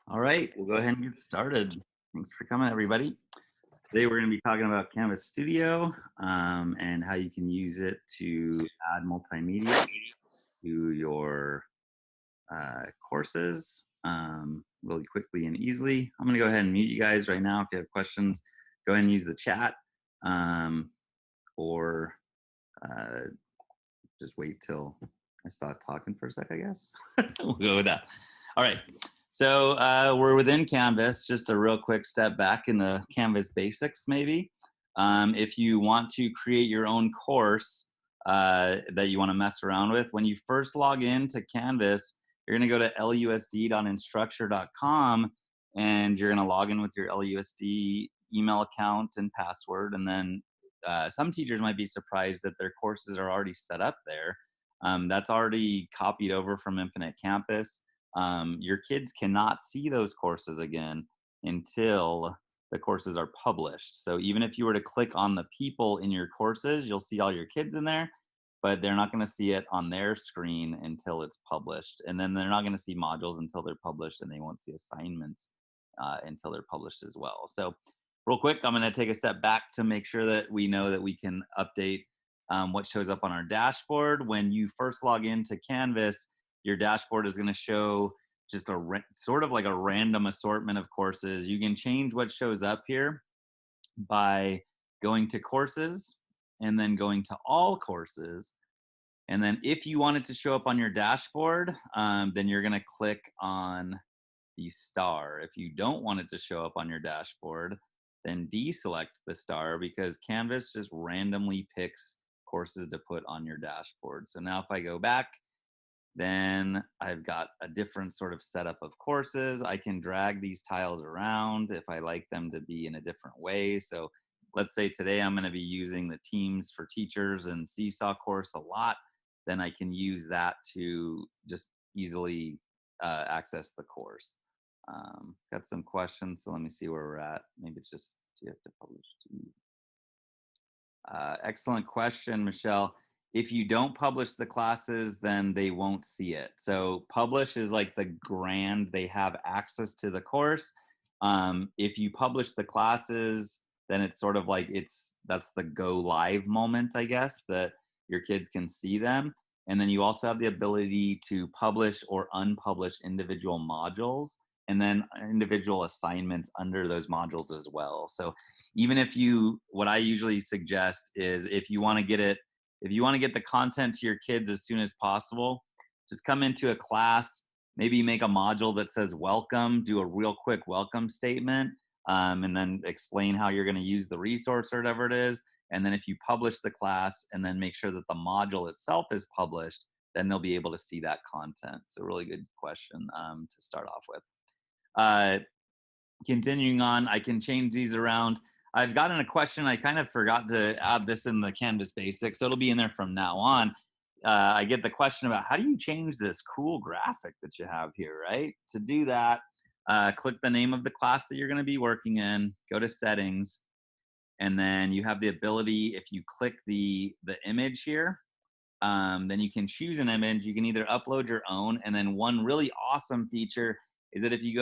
All right, we'll go ahead and get started. Thanks for coming, everybody. Today, we're going to be talking about Canvas Studio and how you can use it to add multimedia to your courses really quickly and easily. I'm going to go ahead and mute you guys right now. If you have questions, go ahead and use the chat um, or uh, just wait till I start talking for a sec, I guess. We'll go with that. All right. So we're within Canvas. Just a real quick step back in the Canvas basics, maybe. If you want to create your own course that you want to mess around with, when you first log into Canvas, you're going to go to lusd.instructure.com and you're going to log in with your LUSD email account and password. And then some teachers might be surprised that their courses are already set up there. That's already copied over from Infinite Campus. Your kids cannot see those courses again until the courses are published. So even if you were to click on the people in your courses, you'll see all your kids in there, but they're not going to see it on their screen until it's published. And then they're not going to see modules until they're published, and they won't see assignments until they're published as well. So real quick, I'm going to take a step back to make sure that we know that we can update what shows up on our dashboard. When you first log into Canvas, your dashboard is going to show just sort of like a random assortment of courses. You can change what shows up here by going to courses and then going to all courses. And then if you want it to show up on your dashboard, then you're going to click on the star. If you don't want it to show up on your dashboard, then deselect the star because Canvas just randomly picks courses to put on your dashboard. So now if I go back, then I've got a different sort of setup of courses. I can drag these tiles around if I like them to be in a different way. So let's say today I'm going to be using the Teams for Teachers and Seesaw course a lot. Then I can use that to just easily access the course. Got some questions, so let me see where we're at. Maybe it's just, do you have to publish? Excellent question, Michelle. If you don't publish the classes, then they won't see it. So publish is like the grand, they have access to the course. If you publish the classes, then it's sort of like that's the go live moment, I guess, that your kids can see them. And then you also have the ability to publish or unpublish individual modules and then individual assignments under those modules as well. So even if you, what I usually suggest is if you want to get it, if you want to get the content to your kids as soon as possible, just come into a class, maybe make a module that says welcome, do a real quick welcome statement, and then explain how you're going to use the resource or whatever it is. And then if you publish the class and then make sure that the module itself is published, then they'll be able to see that content. So really good question to start off with. Uh, Continuing on, I can change these around. I've gotten a question. I kind of forgot to add this in the Canvas basics, so it'll be in there from now on. I get the question about how do you change this cool graphic that you have here, right? To do that, click the name of the class that you're going to be working in, go to settings, and then you have the ability, if you click the image here, then you can choose an image. You can either upload your own, and then one really awesome feature is that if you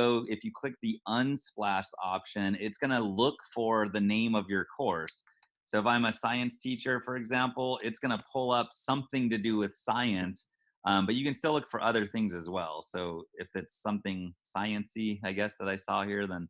click the unsplash option, it's going to look for the name of your course. So if I'm a science teacher, for example, it's going to pull up something to do with science, but you can still look for other things as well. So if it's something sciency, I guess that I saw here, then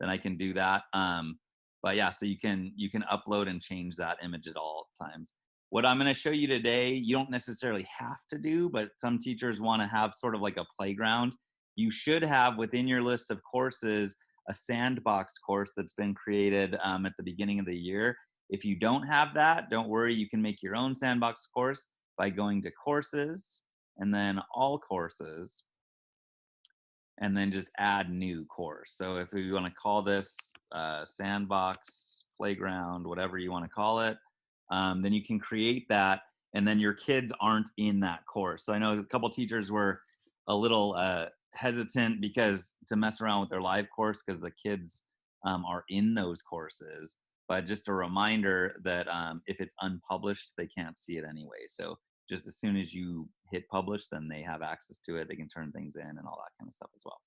I can do that. But yeah, so you can upload and change that image at all times. What I'm going to show you today, you don't necessarily have to do, but some teachers want to have sort of like a playground. You should have within your list of courses a sandbox course that's been created at the beginning of the year. If you don't have that, don't worry, you can make your own sandbox course by going to courses and then all courses and then just add new course. So if you want to call this sandbox, playground, whatever you want to call it, then you can create that, and then your kids aren't in that course. So I know a couple teachers were a little hesitant because to mess around with their live course because the kids are in those courses. But just a reminder that if it's unpublished, they can't see it anyway. So just as soon as you hit publish, then they have access to it. They can turn things in and all that kind of stuff as well.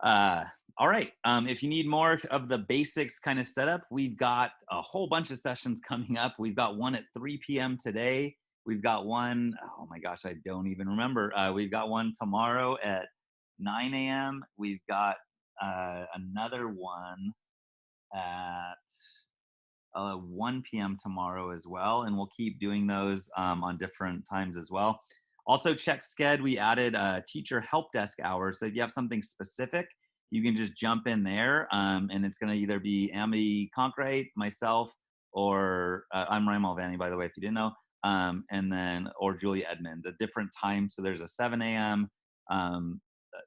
Uh, all right. If you need more of the basics kind of setup, we've got a whole bunch of sessions coming up. We've got one at 3 p.m. today. We've got one, oh my gosh, I don't even remember. We've got one tomorrow at 9 a.m. We've got another one at 1 p.m. tomorrow as well. And we'll keep doing those on different times as well. Also, check Sched. We added teacher help desk hours. So if you have something specific, you can just jump in there, and it's going to either be Amity Concrete, myself, or I'm Ryan Mulvaney, by the way, if you didn't know, and then or Julia Edmonds at different times. So there's a 7 a.m.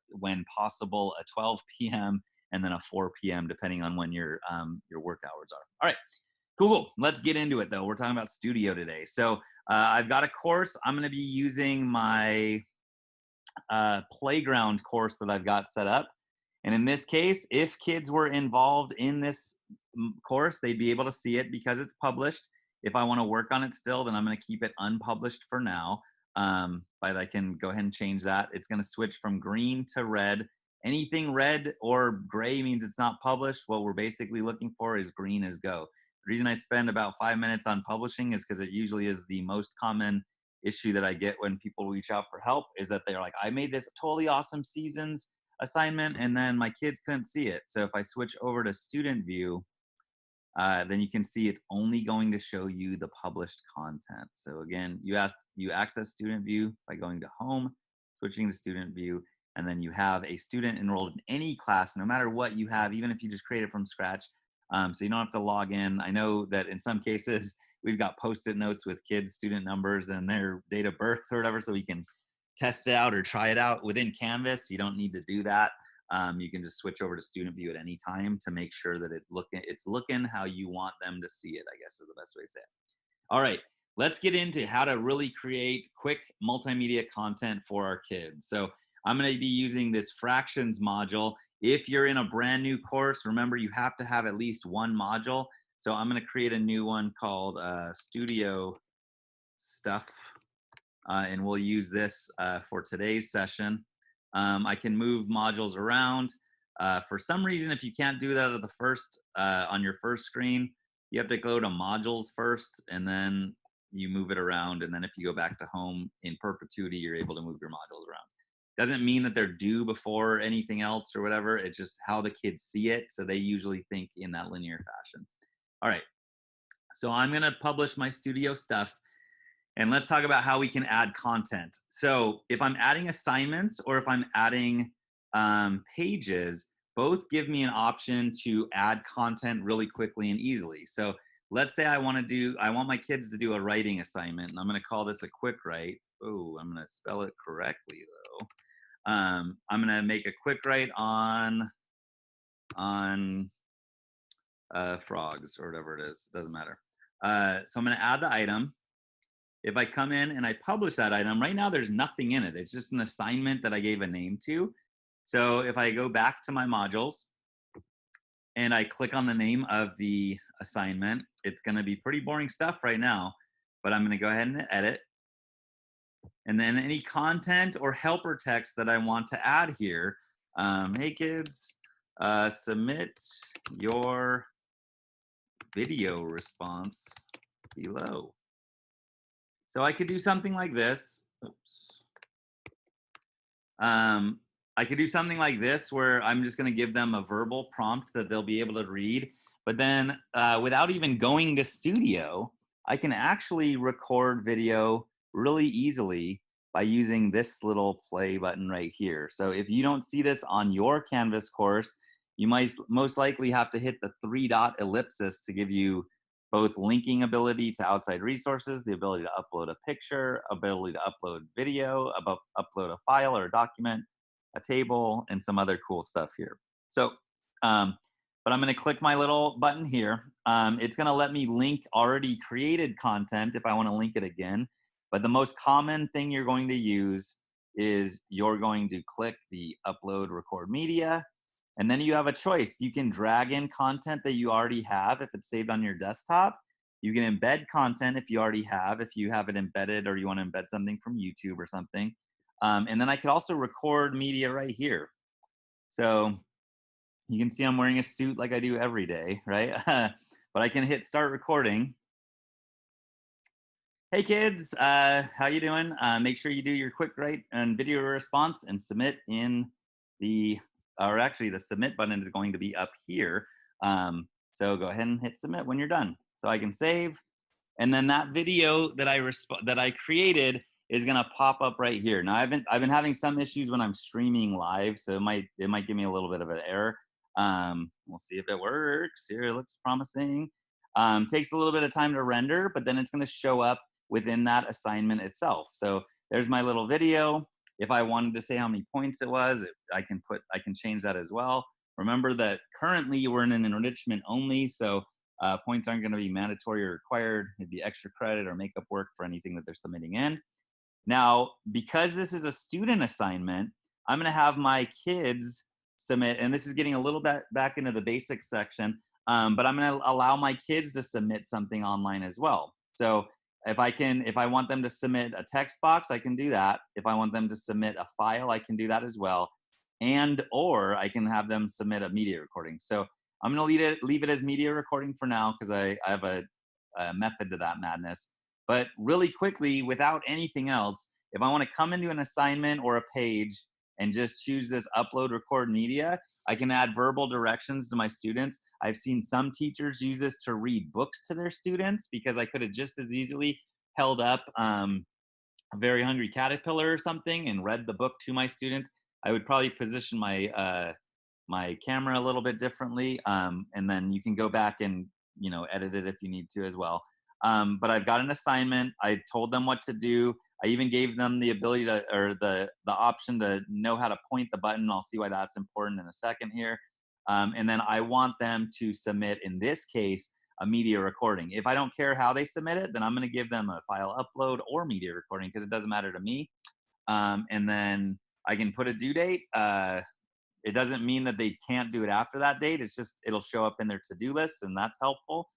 When possible, a 12 p.m. and then a 4 p.m. depending on when your work hours are. All right. Cool. Let's get into it though. We're talking about studio today. So I've got a course. I'm going to be using my playground course that I've got set up. And in this case, if kids were involved in this course, they'd be able to see it because it's published. If I want to work on it still, then I'm going to keep it unpublished for now. But I can go ahead and change that. It's going to switch from green to red. Anything red or gray means it's not published. What we're basically looking for is green as go. The reason I spend about 5 minutes on publishing is because it usually is the most common issue that I get when people reach out for help is that they're like, I made this totally awesome seasons assignment and then my kids couldn't see it. So if I switch over to student view, then you can see it's only going to show you the published content. So again, you access student view by going to home, switching to student view, and then you have a student enrolled in any class, no matter what you have, even if you just create it from scratch. So you don't have to log in. I know that in some cases we've got post-it notes with kids' student numbers and their date of birth or whatever, so we can test it out or try it out within Canvas. You don't need to do that. You can just switch over to student view at any time to make sure that it's looking how you want them to see it, I guess is the best way to say it. All right, let's get into how to really create quick multimedia content for our kids. So I'm going to be using this fractions module. If you're in a brand new course, remember you have to have at least one module. So I'm going to create a new one called Studio Stuff, and we'll use this for today's session. I can move modules around. For some reason, if you can't do that at the first on your first screen, you have to go to modules first, and then you move it around. And then if you go back to home in perpetuity, you're able to move your modules around. Doesn't mean that they're due before anything else or whatever. It's just how the kids see it. So they usually think in that linear fashion. All right. So I'm going to publish my studio stuff. And let's talk about how we can add content. So if I'm adding assignments or if I'm adding pages, both give me an option to add content really quickly and easily. So let's say I want my kids to do a writing assignment, and I'm going to call this a quick write. Oh, I'm going to spell it correctly though. I'm going to make a quick write on frogs or whatever it is. Doesn't matter. So I'm going to add the item. If I come in and I publish that item, right now there's nothing in it. It's just an assignment that I gave a name to. So if I go back to my modules and I click on the name of the assignment, it's going to be pretty boring stuff right now, but I'm going to go ahead and edit. And then any content or helper text that I want to add here. Hey kids, submit your video response below. So I could do something like this. Oops. I could do something like this where I'm just going to give them a verbal prompt that they'll be able to read. But then without even going to studio, I can actually record video really easily by using this little play button right here. So if you don't see this on your Canvas course, you might most likely have to hit the 3-dot ellipsis to give you both linking ability to outside resources, the ability to upload a picture, ability to upload video, upload a file or a document, a table, and some other cool stuff here. So, but I'm going to click my little button here. It's going to let me link already created content if I want to link it again. But the most common thing you're going to use is you're going to click the upload record media. And then you have a choice. You can drag in content that you already have if it's saved on your desktop. You can embed content if you already have, if you have it embedded or you want to embed something from YouTube or something. And then I could also record media right here. So you can see I'm wearing a suit like I do every day, right? But I can hit start recording. Hey kids, how you doing? Make sure you do your quick write and video response and submit in the, or actually the submit button is going to be up here. So go ahead and hit submit when you're done. So I can save, and then that video that I created is gonna pop up right here. Now I've been having some issues when I'm streaming live, so it might give me a little bit of an error. We'll see if it works. Here it looks promising. Takes a little bit of time to render, but then it's gonna show up within that assignment itself. So there's my little video. If I wanted to say how many points it was, I can change that as well. Remember that currently we're in an enrichment only, so points aren't going to be mandatory or required. It'd be extra credit or makeup work for anything that they're submitting in. Now, because this is a student assignment, I'm going to have my kids submit, and this is getting a little bit back into the basics section, but I'm going to allow my kids to submit something online as well. So if I want them to submit a text box, I can do that. If I want them to submit a file, I can do that as well. And or I can have them submit a media recording. So I'm going to leave it as media recording for now because I have a method to that madness. But really quickly, without anything else, if I want to come into an assignment or a page and just choose this upload record media, I can add verbal directions to my students. I've seen some teachers use this to read books to their students because I could have just as easily held up a very hungry caterpillar or something and read the book to my students. I would probably position my camera a little bit differently, and then you can go back and edit it if you need to as well. But I've got an assignment. I told them what to do. I even gave them the ability to, or the option to know how to point the button. I'll see why that's important in a second here. And then I want them to submit, in this case, a media recording. If I don't care how they submit it, then I'm going to give them a file upload or media recording because it doesn't matter to me. And then I can put a due date. It doesn't mean that they can't do it after that date. It's just it'll show up in their to-do list, and that's helpful.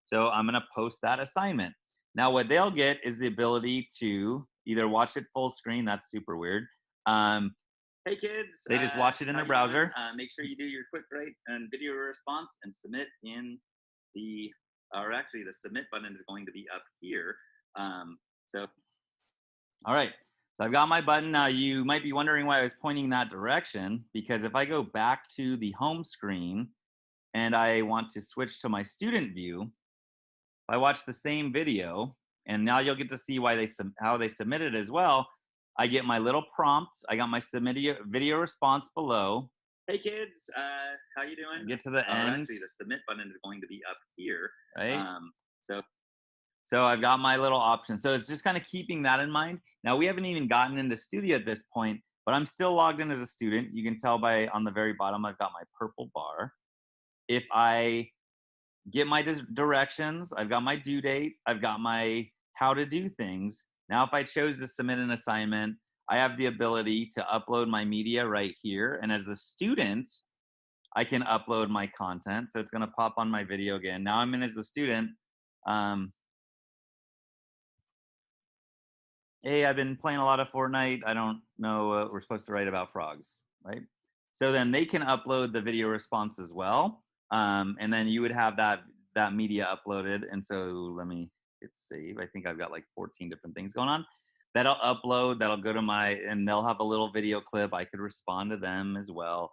So I'm going to post that assignment. Now, what they'll get is the ability to either watch it full screen. That's super weird. Hey kids, they just watch it in their browser. Make sure you do your quick write and video response and submit in the, or actually the submit button is going to be up here. So, all right. So I've got my button. Now you might be wondering why I was pointing that direction, because if I go back to the home screen and I want to switch to my student view, if I watch the same video, and now you'll get to see why how they submitted as well. I get my little prompt. I got my submit video response below. Hey kids, how you doing? Get to the end. Actually, the submit button is going to be up here, right? So I've got my little option. So it's just kind of keeping that in mind. Now we haven't even gotten into Studio at this point, but I'm still logged in as a student. You can tell by on the very bottom, I've got my purple bar. If I get my directions, I've got my due date, I've got my how to do things. Now, if I chose to submit an assignment, I have the ability to upload my media right here. And as the student, I can upload my content. So it's going to pop on my video again. Now I'm in as the student. Hey, I've been playing a lot of Fortnite. I don't know what we're supposed to write about frogs, right? So then they can upload the video response as well. And then you would have that media uploaded. And so let me hit save. I think I've got like 14 different things going on. That'll upload, that'll go to and they'll have a little video clip. I could respond to them as well.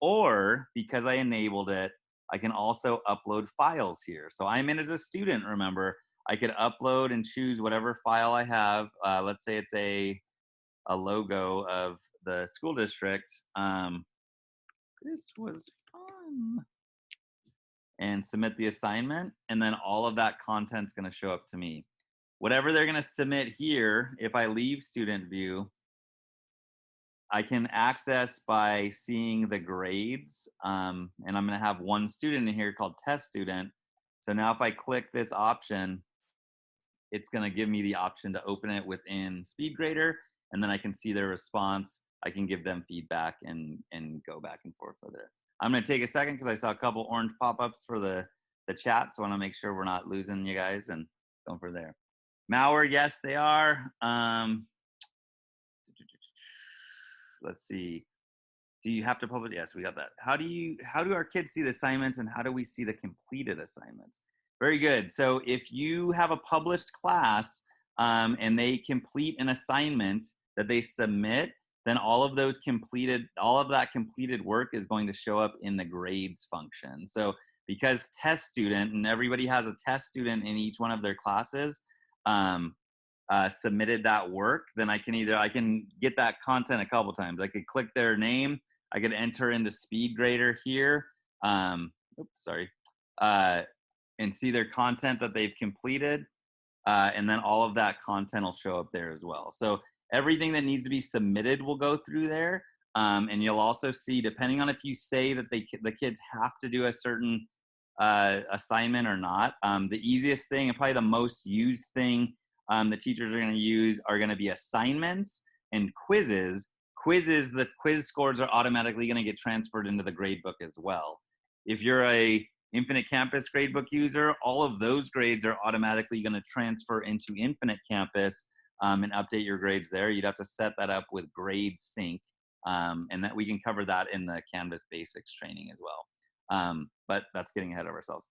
Or because I enabled it, I can also upload files here. So I'm in as a student, remember. I could upload and choose whatever file I have. Let's say it's a logo of the school district. This was fun. And submit the assignment. And then all of that content's going to show up to me. Whatever they're going to submit here, if I leave student view, I can access by seeing the grades. And I'm going to have one student in here called test student. So now if I click this option, it's going to give me the option to open it within SpeedGrader, and then I can see their response. I can give them feedback and go back and forth with it. I'm going to take a second because I saw a couple orange pop-ups for the chat, so I want to make sure we're not losing you guys and going for there. Malware, yes, they are. Let's see. Do you have to publish? Yes, we got that. How do our kids see the assignments, and how do we see the completed assignments? Very good. So if you have a published class and they complete an assignment that they submit, then all of that completed work is going to show up in the grades function. So because test student, and everybody has a test student in each one of their classes, submitted that work, then I can get that content a couple times. I could click their name, I could enter into SpeedGrader here, and see their content that they've completed, and then all of that content will show up there as well. So everything that needs to be submitted will go through there, and you'll also see, depending on if you say that the kids have to do a certain assignment or not, the easiest thing and probably the most used thing the teachers are going to use are going to be assignments and quizzes. The quiz scores are automatically going to get transferred into the gradebook as well. If you're a Infinite Campus gradebook user, all of those grades are automatically going to transfer into Infinite Campus and update your grades there. You'd have to set that up with Grade Sync, and that we can cover that in the Canvas Basics training as well. But that's getting ahead of ourselves.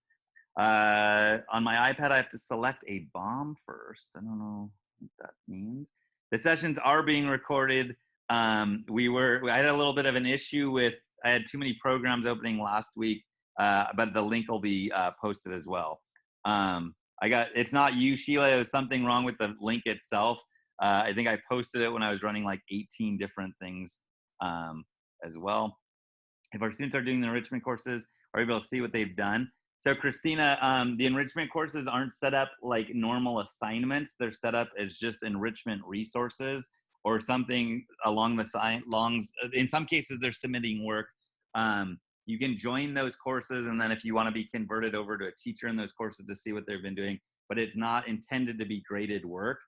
On my iPad, I have to select a bomb first. I don't know what that means. The sessions are being recorded. I had a little bit of an issue with, I had too many programs opening last week, but the link will be posted as well. It's not you, Sheila. It was something wrong with the link itself. I think I posted it when I was running like 18 different things as well. If our students are doing the enrichment courses, are able to see what they've done. So Christina, the enrichment courses aren't set up like normal assignments. They're set up as just enrichment resources or something along the lines. In some cases, they're submitting work. You can join those courses, and then if you want to be converted over to a teacher in those courses to see what they've been doing, but it's not intended to be graded work.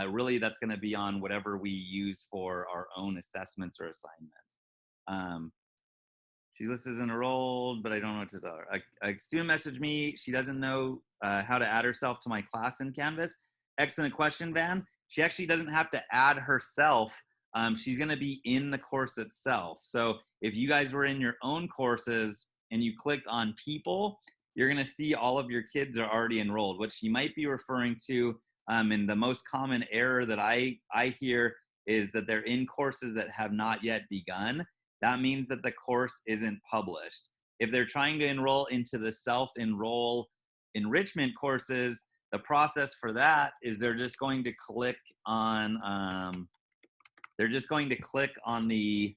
Really, that's going to be on whatever we use for our own assessments or assignments. She's listed as enrolled, but I don't know what to tell her. A student messaged me. She doesn't know how to add herself to my class in Canvas. Excellent question, Van. She actually doesn't have to add herself. She's going to be in the course itself. So if you guys were in your own courses and you clicked on people, you're going to see all of your kids are already enrolled. What she might be referring to, and the most common error that I hear is that they're in courses that have not yet begun. That means that the course isn't published. If they're trying to enroll into the self-enroll enrichment courses, the process for that is they're just going to click on the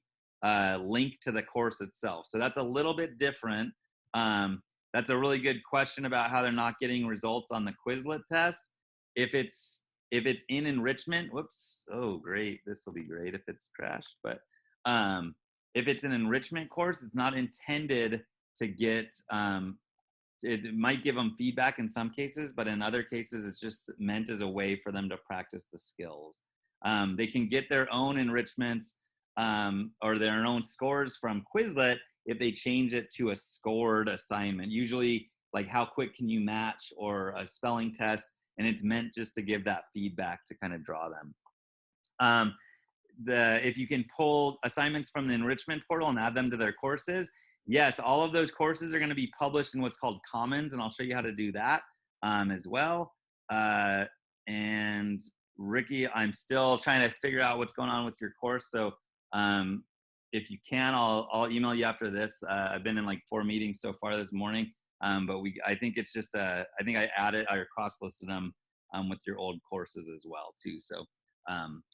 link to the course itself. So that's a little bit different. That's a really good question about how they're not getting results on the Quizlet test. If it's in enrichment, whoops, oh great, this will be great if it's crashed, but if it's an enrichment course, it's not intended to get, it might give them feedback in some cases, but in other cases, it's just meant as a way for them to practice the skills. They can get their own enrichments or their own scores from Quizlet if they change it to a scored assignment, usually like how quick can you match or a spelling test, and it's meant just to give that feedback to kind of draw them. If you can pull assignments from the enrichment portal and add them to their courses, yes, all of those courses are going to be published in what's called Commons, and I'll show you how to do that as well. And Ricky, I'm still trying to figure out what's going on with your course, so if you can, I'll email you after this. I've been in like 4 meetings so far this morning, but I think it's just I think I cross listed them with your old courses as well too. So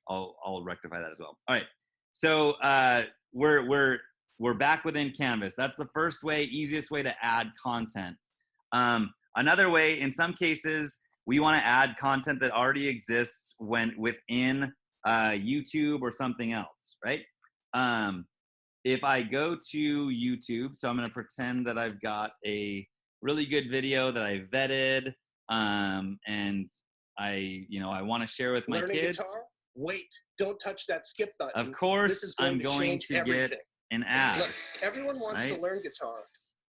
I'll rectify that as well. All right, so we're back within Canvas. That's the first way, easiest way to add content. Another way, in some cases, we want to add content that already exists within YouTube or something else, right? If I go to YouTube, so I'm going to pretend that I've got a really good video that I vetted, and I want to share with my kids. Guitar? Wait, don't touch that skip button. Of course, I'm going to get an ad. Look, everyone wants to learn guitar.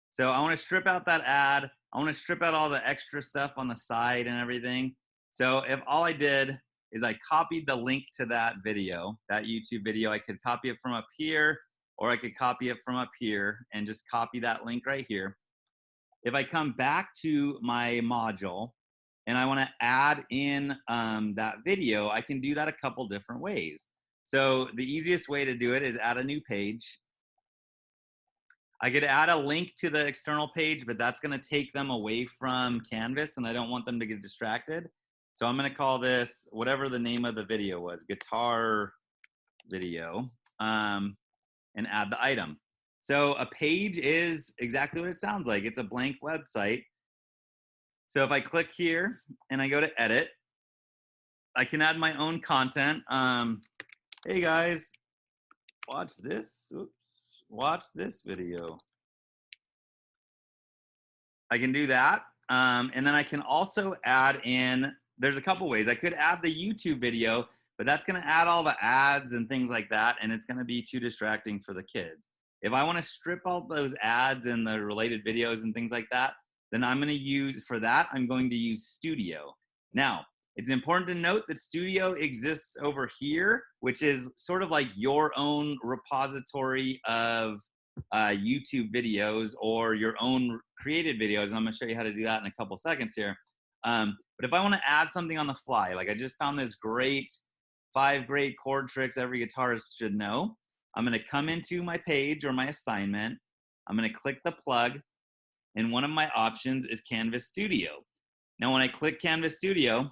So I want to strip out that ad. I want to strip out all the extra stuff on the side and everything. So if all I did is I copied the link to that video, that YouTube video, I could copy it from up here. or I could copy it from up here and just copy that link right here. If I come back to my module and I want to add in that video, I can do that a couple different ways. So the easiest way to do it is add a new page. I could add a link to the external page, but that's going to take them away from Canvas, and I don't want them to get distracted. So I'm going to call this whatever the name of the video was, guitar video, and add the item. So a page is exactly what it sounds like. It's a blank website. So if I click here and I go to edit, I can add my own content. Hey guys, watch this. Oops. Watch this video. I can do that. And then I can also add in, there's a couple ways. I could add the YouTube video, but that's going to add all the ads and things like that, and it's going to be too distracting for the kids. If I want to strip out those ads and the related videos and things like that, then I'm going to use, for that, I'm going to use Studio. Now, it's important to note that Studio exists over here, which is sort of like your own repository of YouTube videos or your own created videos. And I'm going to show you how to do that in a couple seconds here. But if I want to add something on the fly, like I just found this great 5 great chord tricks every guitarist should know, I'm going to come into my page or my assignment. I'm going to click the plug, and one of my options is Canvas Studio. Now, when I click Canvas Studio,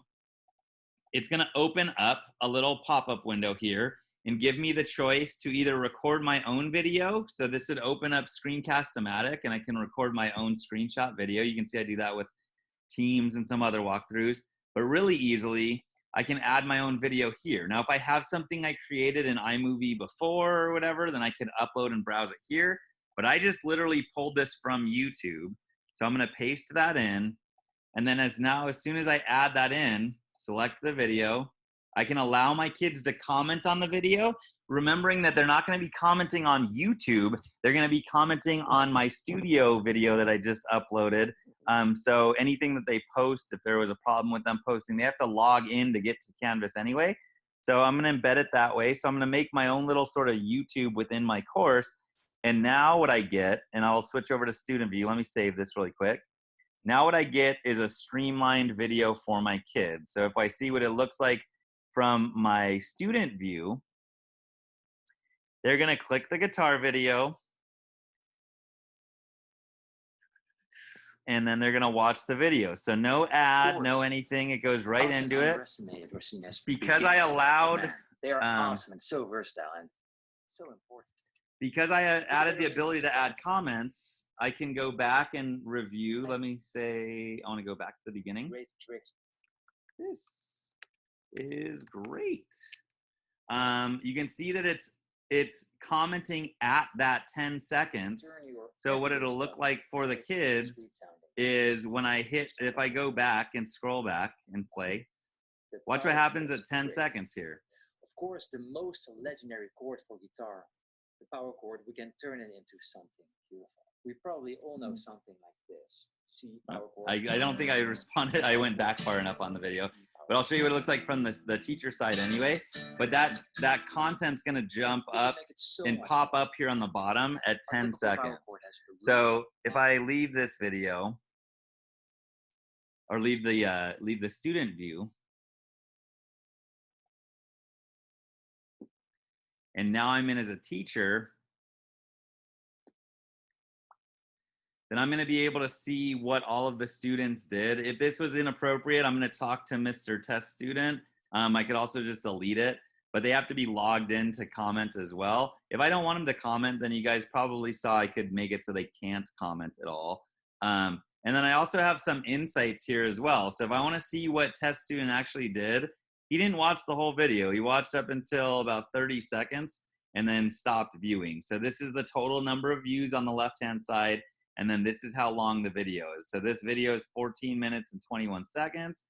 it's going to open up a little pop-up window here and give me the choice to either record my own video. So this would open up Screencast-O-Matic, and I can record my own screenshot video. You can see I do that with Teams and some other walkthroughs. But really easily, I can add my own video here. Now, if I have something I created in iMovie before or whatever, then I can upload and browse it here. But I just literally pulled this from YouTube. So I'm going to paste that in. And then as soon as I add that in, select the video, I can allow my kids to comment on the video, remembering that they're not going to be commenting on YouTube. They're going to be commenting on my studio video that I just uploaded. So anything that they post, if there was a problem with them posting, they have to log in to get to Canvas anyway. So I'm going to embed it that way. So I'm going to make my own little sort of YouTube within my course. And now what I get, and I'll switch over to student view. Let me save this really quick. Now what I get is a streamlined video for my kids. So if I see what it looks like from my student view, they're going to click the guitar video, and then they're going to watch the video. So no ad, no anything. It goes right into it. Because I allowed, they are awesome and so versatile and so important. Because I added the ability to add comments, I can go back and review. Let me say, I want to go back to the beginning. Great tricks. This is great. You can see that it's commenting at that 10 seconds. So what it'll look like for the kids is when I hit, if I go back and scroll back and play, watch what happens at 10 seconds here. Of course, the most legendary chord for guitar, the power chord, we can turn it into something beautiful. We probably all know something like this. C power chord. I don't think I responded. I went back far enough on the video. But I'll show you what it looks like from the teacher side anyway. But that content's going to jump up and pop up here on the bottom at 10 seconds. So if I leave this video or leave the student view, and now I'm in as a teacher, then I'm going to be able to see what all of the students did. If this was inappropriate, I'm going to talk to Mr. Test Student. I could also just delete it, but they have to be logged in to comment as well. If I don't want them to comment, then you guys probably saw I could make it so they can't comment at all. And then I also have some insights here as well. So if I want to see what Test Student actually did, he didn't watch the whole video. He watched up until about 30 seconds and then stopped viewing. So this is the total number of views on the left-hand side. And then this is how long the video is. So this video is 14 minutes and 21 seconds.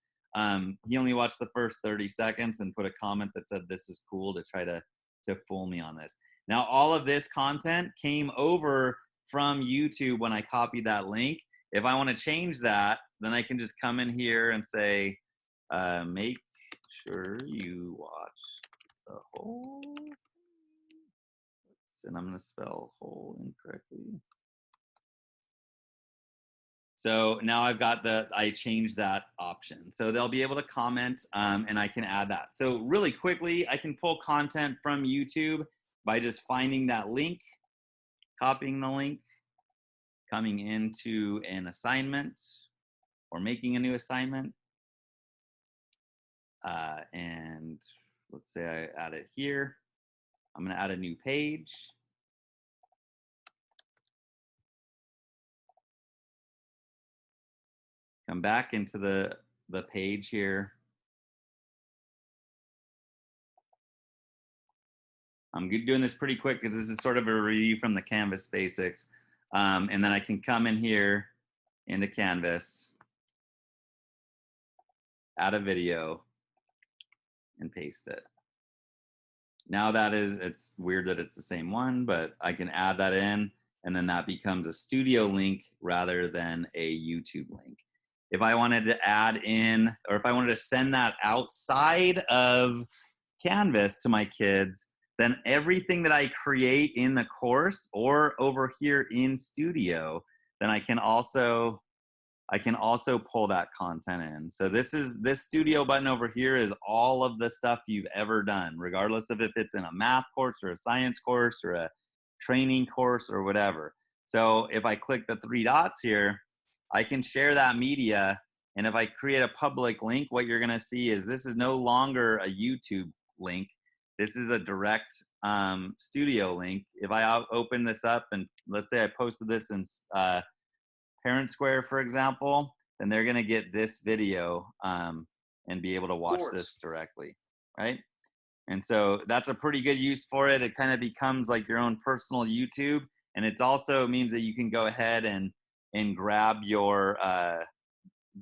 He only watched the first 30 seconds and put a comment that said, this is cool, to try to fool me on this. Now, all of this content came over from YouTube when I copied that link. If I want to change that, then I can just come in here and say, make sure you watch the whole. and I'm going to spell whole incorrectly. So now I've got I changed that option. So they'll be able to comment and I can add that. So really quickly, I can pull content from YouTube by just finding that link, copying the link, coming into an assignment or making a new assignment. And let's say I add it here. I'm going to add a new page. Come back into the page here. I'm doing this pretty quick because this is sort of a review from the Canvas basics. And then I can come in here into Canvas, add a video, and paste it. Now it's weird that it's the same one, but I can add that in, and then that becomes a studio link rather than a YouTube link. If I wanted to add in, or if I wanted to send that outside of Canvas to my kids, then everything that I create in the course or over here in Studio, then I can also pull that content in. So this Studio button over here is all of the stuff you've ever done, regardless of if it's in a math course or a science course or a training course or whatever. So if I click the 3 dots here, I can share that media. And if I create a public link, what you're gonna see is this is no longer a YouTube link. This is a direct Studio link. If I open this up and let's say I posted this in Parent Square, for example, then they're going to get this video and be able to watch this directly, right? And so that's a pretty good use for it. It kind of becomes like your own personal YouTube, and it also means that you can go ahead and grab your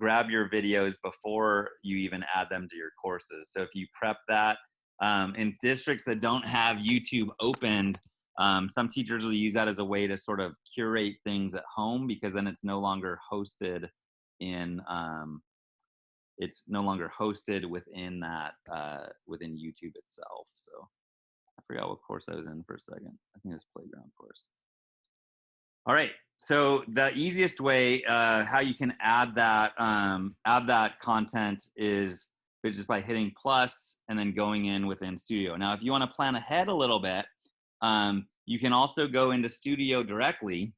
videos before you even add them to your courses. So if you prep that in districts that don't have YouTube opened, some teachers will use that as a way to sort of curate things at home, because then it's no longer hosted in within that within YouTube itself. So I forgot what course I was in for a second. I think it was playground course. All right. So the easiest way how you can add that content is just by hitting plus and then going in within Studio. Now, if you want to plan ahead a little bit, you can also go into Studio directly,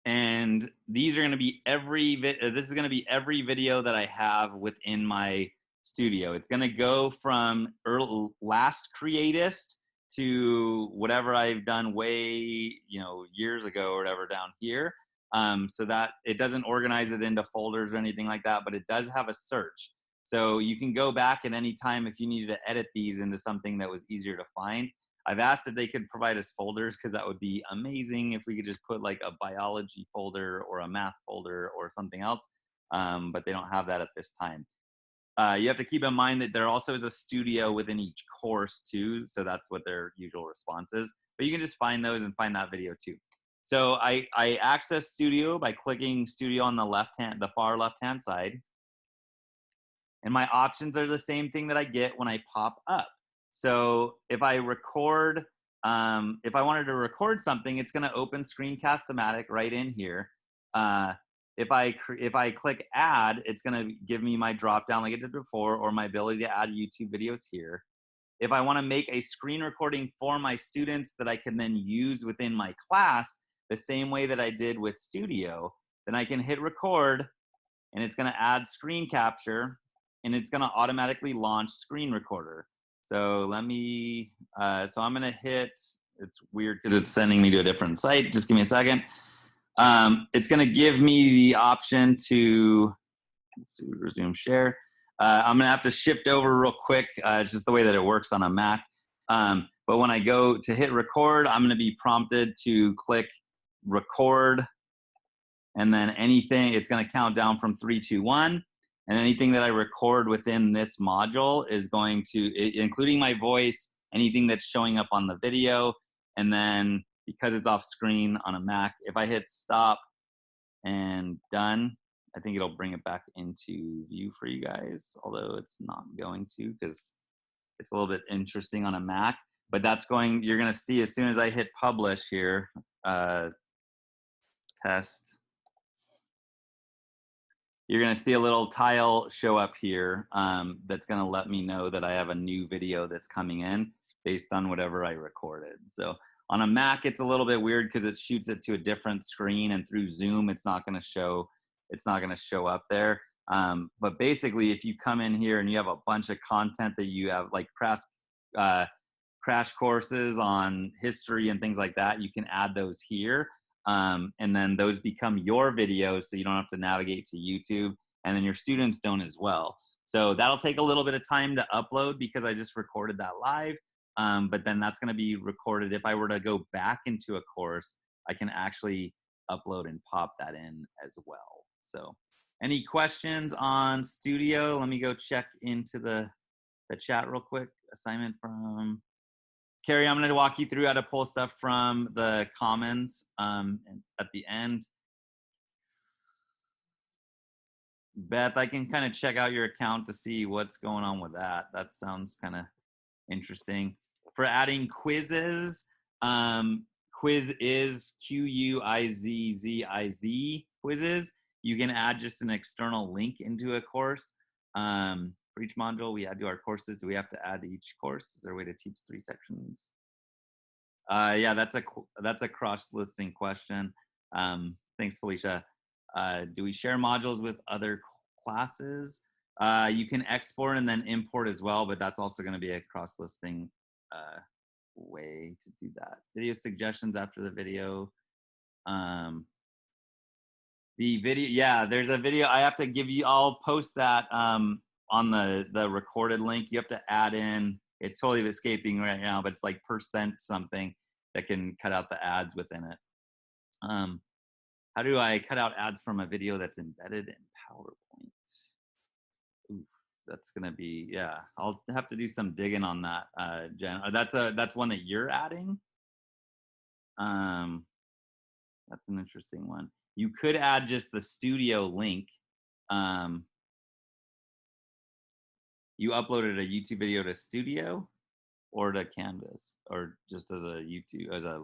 and these are going to be this is going to be every video that I have within my Studio. It's going to go from last creatist to whatever I've done way years ago or whatever down here, so that it doesn't organize it into folders or anything like that, but it does have a search. So you can go back at any time if you needed to edit these into something that was easier to find. I've asked if they could provide us folders, because that would be amazing if we could just put like a biology folder or a math folder or something else, but they don't have that at this time. You have to keep in mind that there also is a Studio within each course too, so that's what their usual response is. But you can just find those and find that video too. So I access Studio by clicking Studio on the far left-hand side. And my options are the same thing that I get when I pop up. So if I record, if I wanted to record something, it's going to open Screencast-O-Matic right in here. If I click add, it's going to give me my drop down like it did before, or my ability to add YouTube videos here. If I want to make a screen recording for my students that I can then use within my class the same way that I did with Studio, then I can hit record, and it's going to add screen capture, and it's going to automatically launch screen recorder. So let me, so I'm going to hit, it's weird because it's sending me to a different site. Just give me a second. It's going to give me the option to, let's see, resume share. I'm going to have to shift over real quick. It's just the way that it works on a Mac. But when I go to hit record, I'm going to be prompted to click record, and then anything, it's going to count down from 3, 2, 1. And anything that I record within this module is going to, including my voice, anything that's showing up on the video. And then because it's off screen on a Mac, if I hit stop and done, I think it'll bring it back into view for you guys, although it's not going to, because it's a little bit interesting on a Mac. but you're going to see as soon as I hit publish here, test, you're going to see a little tile show up here that's going to let me know that I have a new video that's coming in based on whatever I recorded. So on a Mac, it's a little bit weird because it shoots it to a different screen, and through Zoom, it's not going to show up there. But basically, if you come in here and you have a bunch of content that you have, like crash courses on history and things like that, you can add those here. And then those become your videos, so you don't have to navigate to YouTube, and then your students don't as well. So that'll take a little bit of time to upload because I just recorded that live. But then that's going to be recorded. If I were to go back into a course, I can actually upload and pop that in as well. So any questions on Studio? Let me go check into the chat real quick. Assignment from Carrie, I'm going to walk you through how to pull stuff from the Commons at the end. Beth, I can kind of check out your account to see what's going on with that. That sounds kind of interesting. For adding quizzes, quiz is Q-U-I-Z-Z-I-Z quizzes. You can add just an external link into a course. For each module, we add to our courses. Do we have to add to each course? Is there a way to teach 3 sections? Yeah, that's a cross-listing question. Thanks, Felicia. Do we share modules with other classes? You can export and then import as well, but that's also going to be a cross-listing way to do that. Video suggestions after the video. The video, yeah, there's a video. I have to give you, I'll post that on the recorded link. You have to add in, it's totally escaping right now, but it's like % something that can cut out the ads within it. How do I cut out ads from a video that's embedded in PowerPoint? Oof, that's gonna be, yeah, I'll have to do some digging on that, Jen. That's one that you're adding? That's an interesting one. You could add just the studio link. You uploaded a YouTube video to Studio or to Canvas, or just as a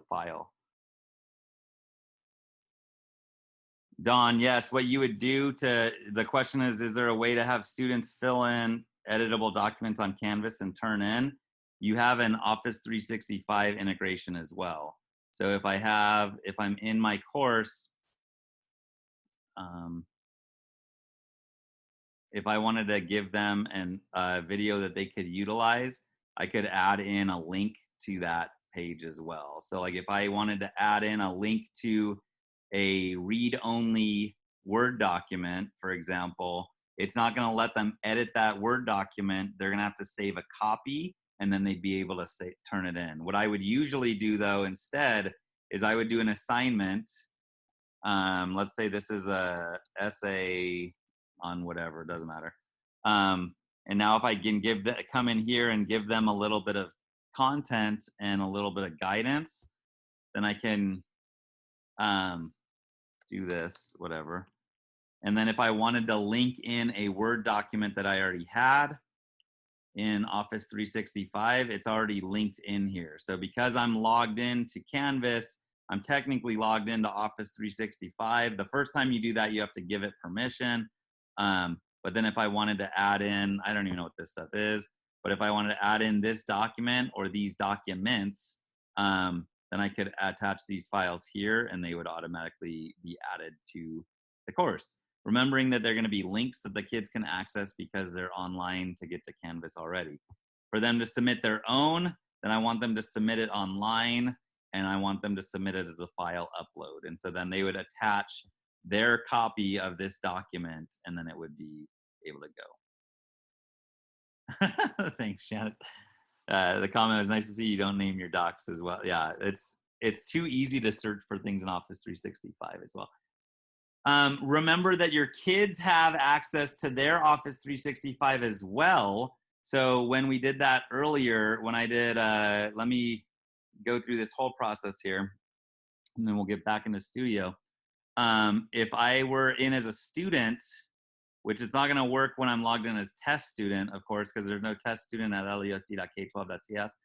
file? Don, yes, what you would do the question is there a way to have students fill in editable documents on Canvas and turn in? You have an Office 365 integration as well. So if I'm in my course, if I wanted to give them a video that they could utilize, I could add in a link to that page as well. So like if I wanted to add in a link to a read-only Word document, for example, it's not going to let them edit that Word document. They're going to have to save a copy, and then they'd be able to turn it in. What I would usually do, though, instead, is I would do an assignment. Let's say this is a essay on whatever, it doesn't matter. And now if I can come in here and give them a little bit of content and a little bit of guidance, then I can do this, whatever. And then if I wanted to link in a Word document that I already had in Office 365, it's already linked in here. So because I'm logged in to Canvas, I'm technically logged into Office 365. The first time you do that, you have to give it permission. But then if I wanted to add in, I don't even know what this stuff is, but if I wanted to add in this document or these documents, then I could attach these files here and they would automatically be added to the course. Remembering that they're going to be links that the kids can access because they're online to get to Canvas already. For them to submit their own, then I want them to submit it online, and I want them to submit it as a file upload. And so then they would attach their copy of this document, and then it would be able to go. Thanks, Janice. The comment was, nice to see you don't name your docs as well. Yeah, it's too easy to search for things in Office 365 as well. Remember that your kids have access to their Office 365 as well. So when we did that earlier, when I did, let me go through this whole process here, and then we'll get back into Studio. If I were in as a student, which it's not going to work when I'm logged in as test student, of course, because there's no test student at lusd.k12.cs.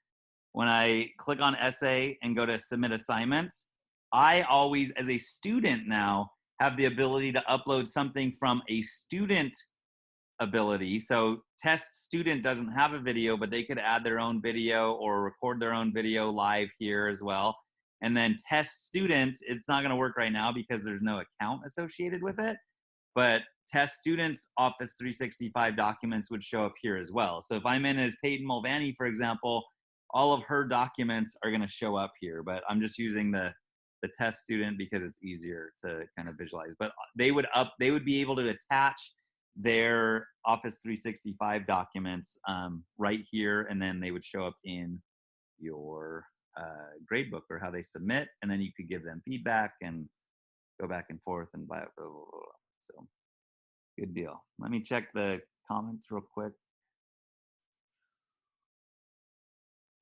when I click on essay and go to submit assignments, I always, as a student now, have the ability to upload something from a student ability. So test student doesn't have a video, but they could add their own video or record their own video live here as well. And then test student, it's not going to work right now because there's no account associated with it. But test students Office 365 documents would show up here as well. So if I'm in as Peyton Mulvaney, for example, all of her documents are going to show up here. But I'm just using the test student because it's easier to kind of visualize. But they would be able to attach their Office 365 documents right here, and then they would show up in your gradebook or how they submit, and then you could give them feedback and go back and forth and blah, blah, blah, blah. So good deal. Let me check the comments real quick.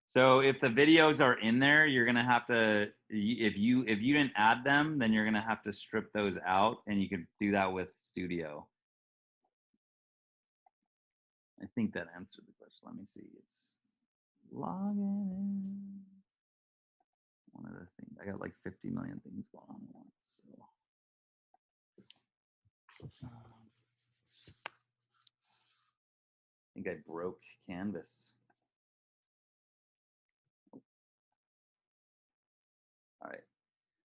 So if the videos are in there, you're gonna have to, if you didn't add them, then you're gonna have to strip those out, and you could do that with Studio. I think that answered the question. Let me see. It's logging in. One of the things, I got like 50 million things going on at once. So. I think I broke Canvas. All right.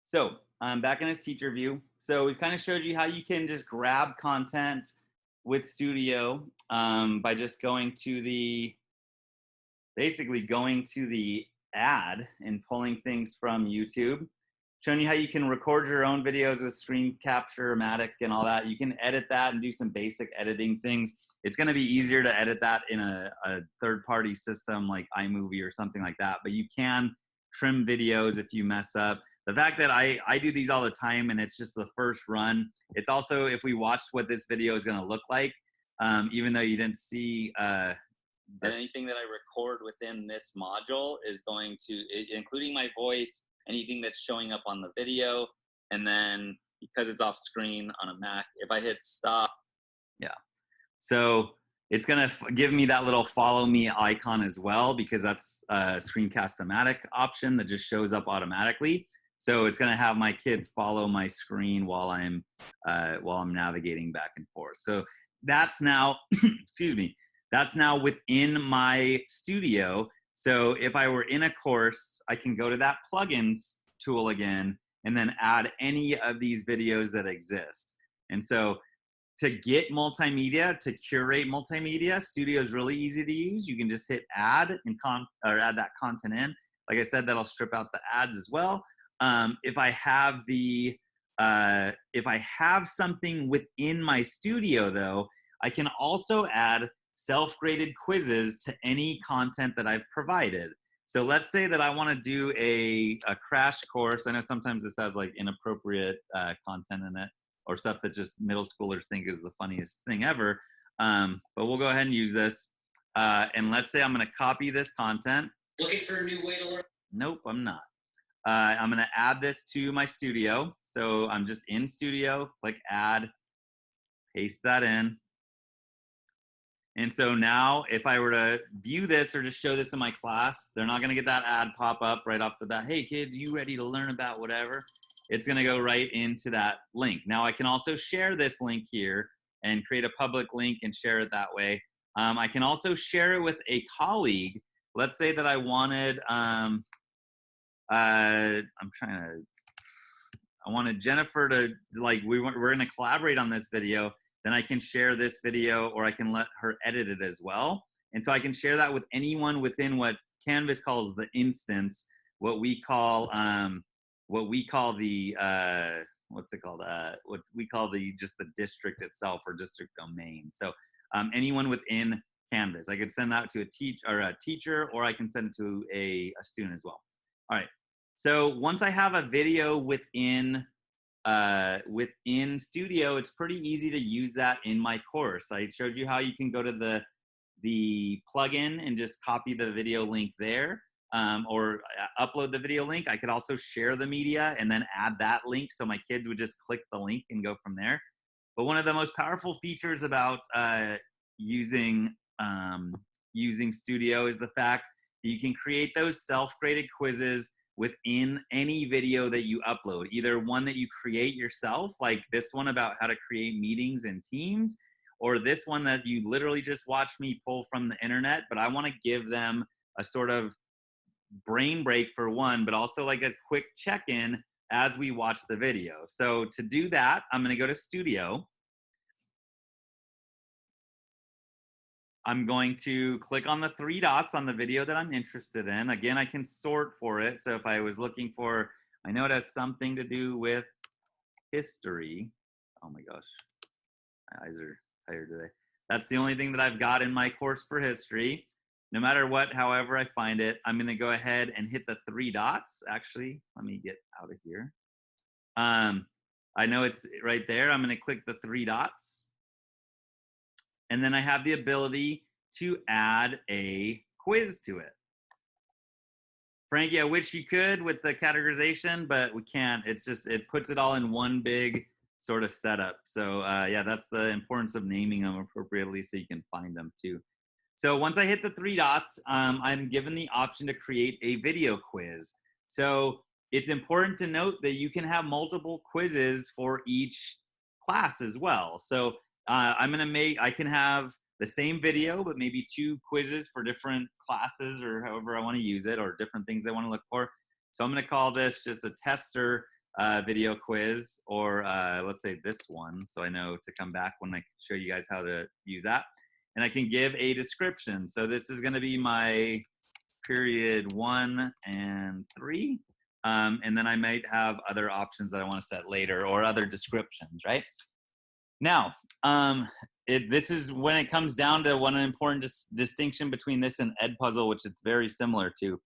So I'm back in his teacher view. So we've kind of showed you how you can just grab content with Studio by just going to the, basically going to the ad and pulling things from YouTube. Showing you how you can record your own videos with screen capture, Matic, and all that. You can edit that and do some basic editing things. It's going to be easier to edit that in a third-party system like iMovie or something like that. But you can trim videos if you mess up. The fact that I do these all the time and it's just the first run. It's also, if we watched what this video is going to look like, even though you didn't see anything that I record within this module is going to, including my voice, anything that's showing up on the video, and then because it's off screen on a Mac, if I hit stop, yeah. So it's gonna give me that little follow me icon as well, because that's a Screencast-O-Matic option that just shows up automatically. So it's gonna have my kids follow my screen while I'm navigating back and forth. So that's now, excuse me, that's now within my Studio. So if I were in a course, I can go to that plugins tool again and then add any of these videos that exist. And so to get multimedia, to curate multimedia, Studio is really easy to use. You can just hit add and add that content in. Like I said, that'll strip out the ads as well. If I have something within my Studio though, I can also add self-graded quizzes to any content that I've provided. So let's say that I want to do a crash course. I know sometimes this has like inappropriate content in it or stuff that just middle schoolers think is the funniest thing ever. But we'll go ahead and use this. And let's say I'm going to copy this content. Looking for a new way to learn? Nope, I'm not. I'm going to add this to my Studio. So I'm just in Studio, click add, paste that in. And so now if I were to view this or just show this in my class, they're not gonna get that ad pop up right off the bat. Hey kids, you ready to learn about whatever? It's gonna go right into that link. Now I can also share this link here and create a public link and share it that way. I can also share it with a colleague. Let's say that I wanted, I wanted Jennifer to, like, we're gonna collaborate on this video. Then I can share this video or I can let her edit it as well. And so I can share that with anyone within what Canvas calls the instance, what we call the, what's it called? What we call just the district itself or district domain. So anyone within Canvas, I could send that to a teacher or I can send it to a student as well. All right, so once I have a video within Studio, it's pretty easy to use that in my course. I showed you how you can go to the plugin and just copy the video link there, or upload the video link. I could also share the media and then add that link so my kids would just click the link and go from there. But one of the most powerful features about using Studio is the fact you can create those self-graded quizzes within any video that you upload, either one that you create yourself, like this one about how to create meetings in Teams, or this one that you literally just watched me pull from the internet. But I want to give them a sort of brain break for one, but also like a quick check-in as we watch the video. So to do that, I'm going to go to Studio. I'm going to click on the 3 dots on the video that I'm interested in. Again, I can sort for it. So if I was looking for, I know it has something to do with history. Oh my gosh, my eyes are tired today. That's the only thing that I've got in my course for history. No matter what, however I find it, I'm going to go ahead and hit the 3 dots. Actually, let me get out of here. I know it's right there. I'm going to click the 3 dots. And then I have the ability to add a quiz to it. Frankie, I wish you could with the categorization, but we can't. It's just, it puts it all in one big sort of setup. So yeah, that's the importance of naming them appropriately so you can find them too. So once I hit the 3 dots, I'm given the option to create a video quiz. So it's important to note that you can have multiple quizzes for each class as well. So I can have the same video, but maybe 2 quizzes for different classes or however I want to use it, or different things I want to look for. So I'm going to call this just a tester video quiz, or let's say this one, so I know to come back when I show you guys how to use that. And I can give a description. So this is going to be my period 1 and 3. And then I might have other options that I want to set later, or other descriptions, right? Now, this is when it comes down to one important distinction between this and Edpuzzle, which it's very similar to.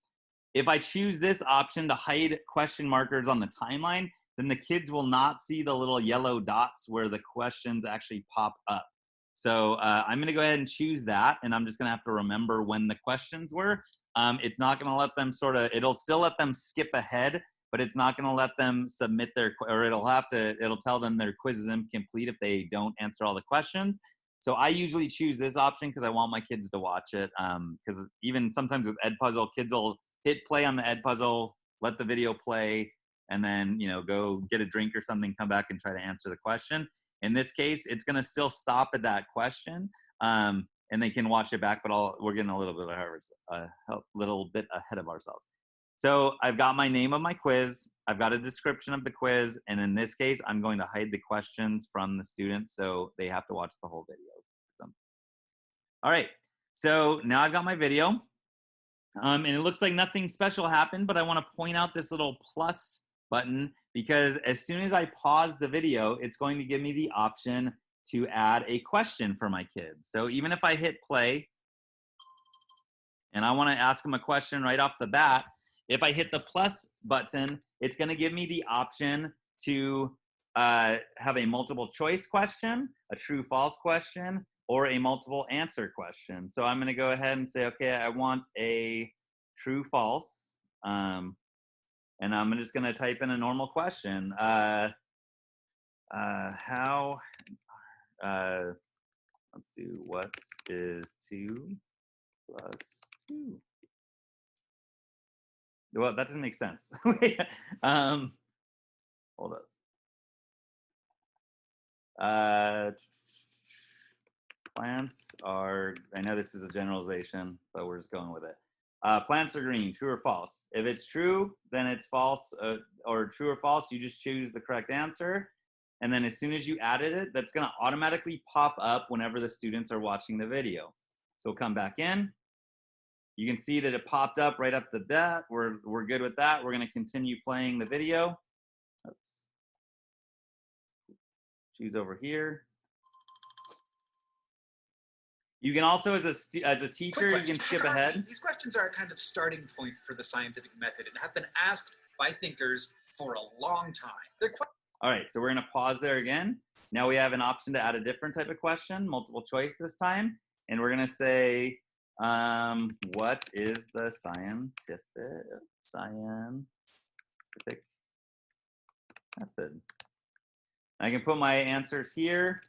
If I choose this option to hide question markers on the timeline, then the kids will not see the little yellow dots where the questions actually pop up. So I'm going to go ahead and choose that, and I'm just going to have to remember when the questions were. It's not going to let them it'll still let them skip ahead, but it's not going to let them submit or it'll tell them their quiz is incomplete if they don't answer all the questions. So I usually choose this option because I want my kids to watch it. Because even sometimes with Edpuzzle, kids will hit play on the Edpuzzle, let the video play, and then go get a drink or something, come back and try to answer the question. In this case, it's going to still stop at that question, and they can watch it back. But we're getting a little bit ahead of ourselves. So I've got my name of my quiz. I've got a description of the quiz. And in this case, I'm going to hide the questions from the students, so they have to watch the whole video. All right. So now I've got my video. And it looks like nothing special happened, but I want to point out this little plus button, because as soon as I pause the video, it's going to give me the option to add a question for my kids. So even if I hit play and I want to ask them a question right off the bat, if I hit the plus button, it's going to give me the option to have a multiple choice question, a true false question, or a multiple answer question. So I'm going to go ahead and say, okay, I want a true false. And I'm just going to type in a normal question. Let's do, what is 2 plus 2? Well, that doesn't make sense. Hold up. Plants are, I know this is a generalization, but we're just going with it. Plants are green, true or false? If it's true, then it's false, or true or false, you just choose the correct answer. And then as soon as you added it, that's going to automatically pop up whenever the students are watching the video. So we'll come back in. You can see that it popped up right up the bat. We're good with that. We're going to continue playing the video. Oops. Choose over here. You can also, as a teacher, you can skip ahead. These questions are a kind of starting point for the scientific method and have been asked by thinkers for a long time. All right, so we're going to pause there again. Now we have an option to add a different type of question, multiple choice this time. And we're going to say, what is the scientific method? I can put my answers here.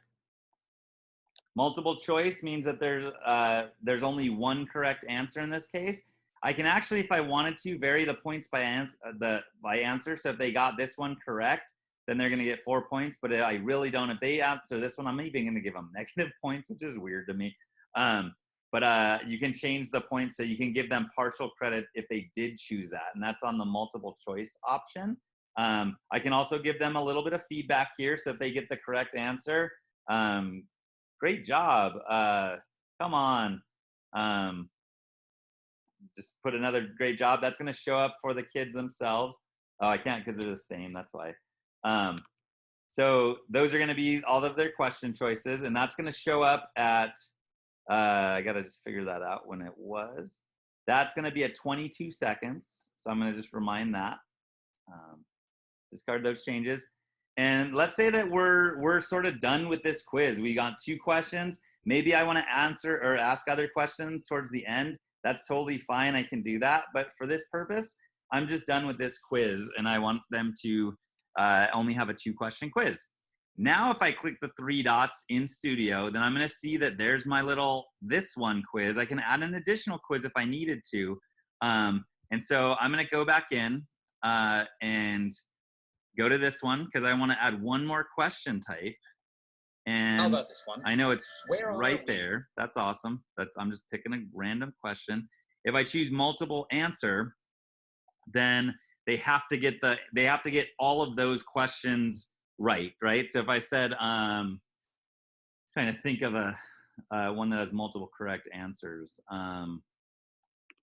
Multiple choice means that there's only one correct answer in this case. I can actually, if I wanted to, vary the points by answer. So if they got this one correct, then they're going to get 4 points. But I really don't. If they answer this one, I'm even going to give them negative points, which is weird to me. But you can change the points, so you can give them partial credit if they did choose that, and that's on the multiple choice option. I can also give them a little bit of feedback here. So if they get the correct answer, great job. Come on. Just put another great job. That's going to show up for the kids themselves. Oh, I can't because they're the same. That's why. So those are going to be all of their question choices, and that's going to show up at, I got to just figure that out when it was. That's going to be at 22 seconds. So I'm going to just remind that. Discard those changes. And let's say that we're sort of done with this quiz. We got 2 questions. Maybe I want to answer or ask other questions towards the end. That's totally fine. I can do that. But for this purpose, I'm just done with this quiz, and I want them to only have a 2-question quiz. Now, if I click the 3 dots in Studio, then I'm going to see that there's my little this one quiz. I can add an additional quiz if I needed to. And so I'm going to go back in and go to this one because I want to add one more question type. And How about this one? I know it's Where right there. That's awesome. I'm just picking a random question. If I choose multiple answer, then they have to get all of those questions right? So if I said, trying to think of a one that has multiple correct answers.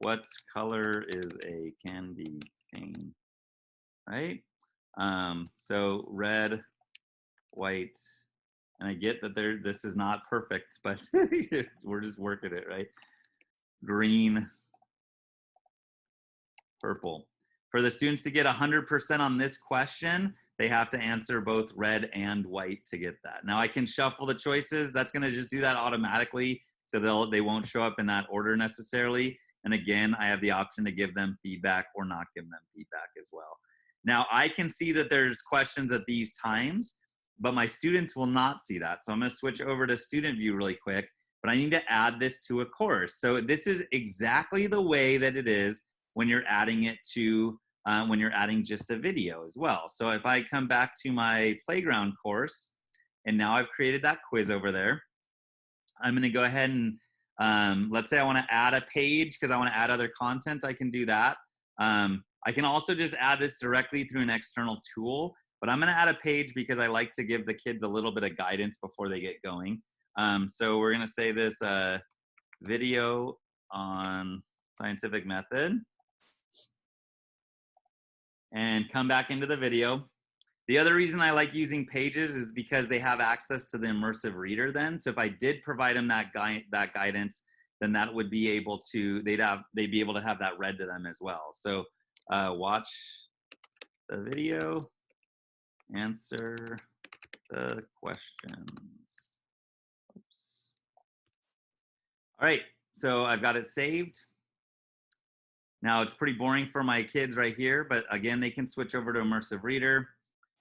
What color is a candy cane? Right? So red, white, and I get that this is not perfect, but we're just working it, right? Green, purple. For the students to get 100% on this question, they have to answer both red and white to get that. Now I can shuffle the choices. That's going to just do that automatically, so they won't show up in that order necessarily. And again, I have the option to give them feedback or not give them feedback as well. Now I can see that there's questions at these times, but my students will not see that. So I'm going to switch over to student view really quick, but I need to add this to a course. So this is exactly the way that it is when you're adding it to, when you're adding just a video as well. So if I come back to my playground course, and now I've created that quiz over there, I'm going to go ahead and let's say I want to add a page because I want to add other content. I can do that. I can also just add this directly through an external tool, but I'm going to add a page because I like to give the kids a little bit of guidance before they get going. So we're going to say this video on scientific method and come back into the video. The other reason I like using pages is because they have access to the immersive reader then. So if I did provide them that guidance, then that would be able to, they'd be able to have that read to them as well. So watch the video, answer the questions. Oops. All right, so I've got it saved. Now it's pretty boring for my kids right here, but again, they can switch over to immersive reader,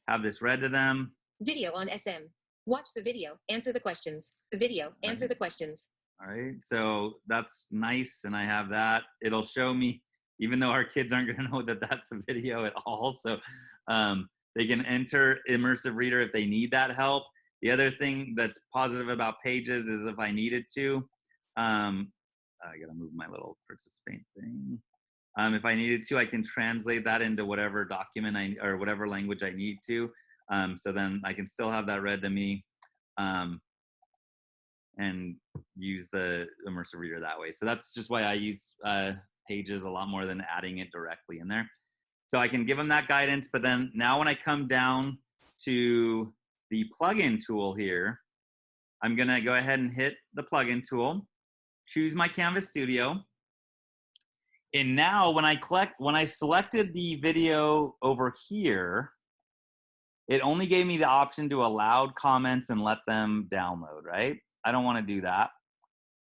have this read to them. Video on SM. Watch the video, answer the questions. The video, answer the questions. All right, so that's nice, and I have that. It'll show me, even though our kids aren't going to know that that's a video at all, so they can enter immersive reader if they need that help. The other thing that's positive about pages is if I needed to, I got to move my little participate thing. If I needed to, I can translate that into whatever document or whatever language I need to. So then I can still have that read to me and use the immersive reader that way. So that's just why I use pages a lot more than adding it directly in there. So I can give them that guidance, but then now when I come down to the plugin tool here, I'm gonna go ahead and hit the plugin tool, choose my Canvas Studio. And now when I selected the video over here, it only gave me the option to allow comments and let them download, right? I don't want to do that.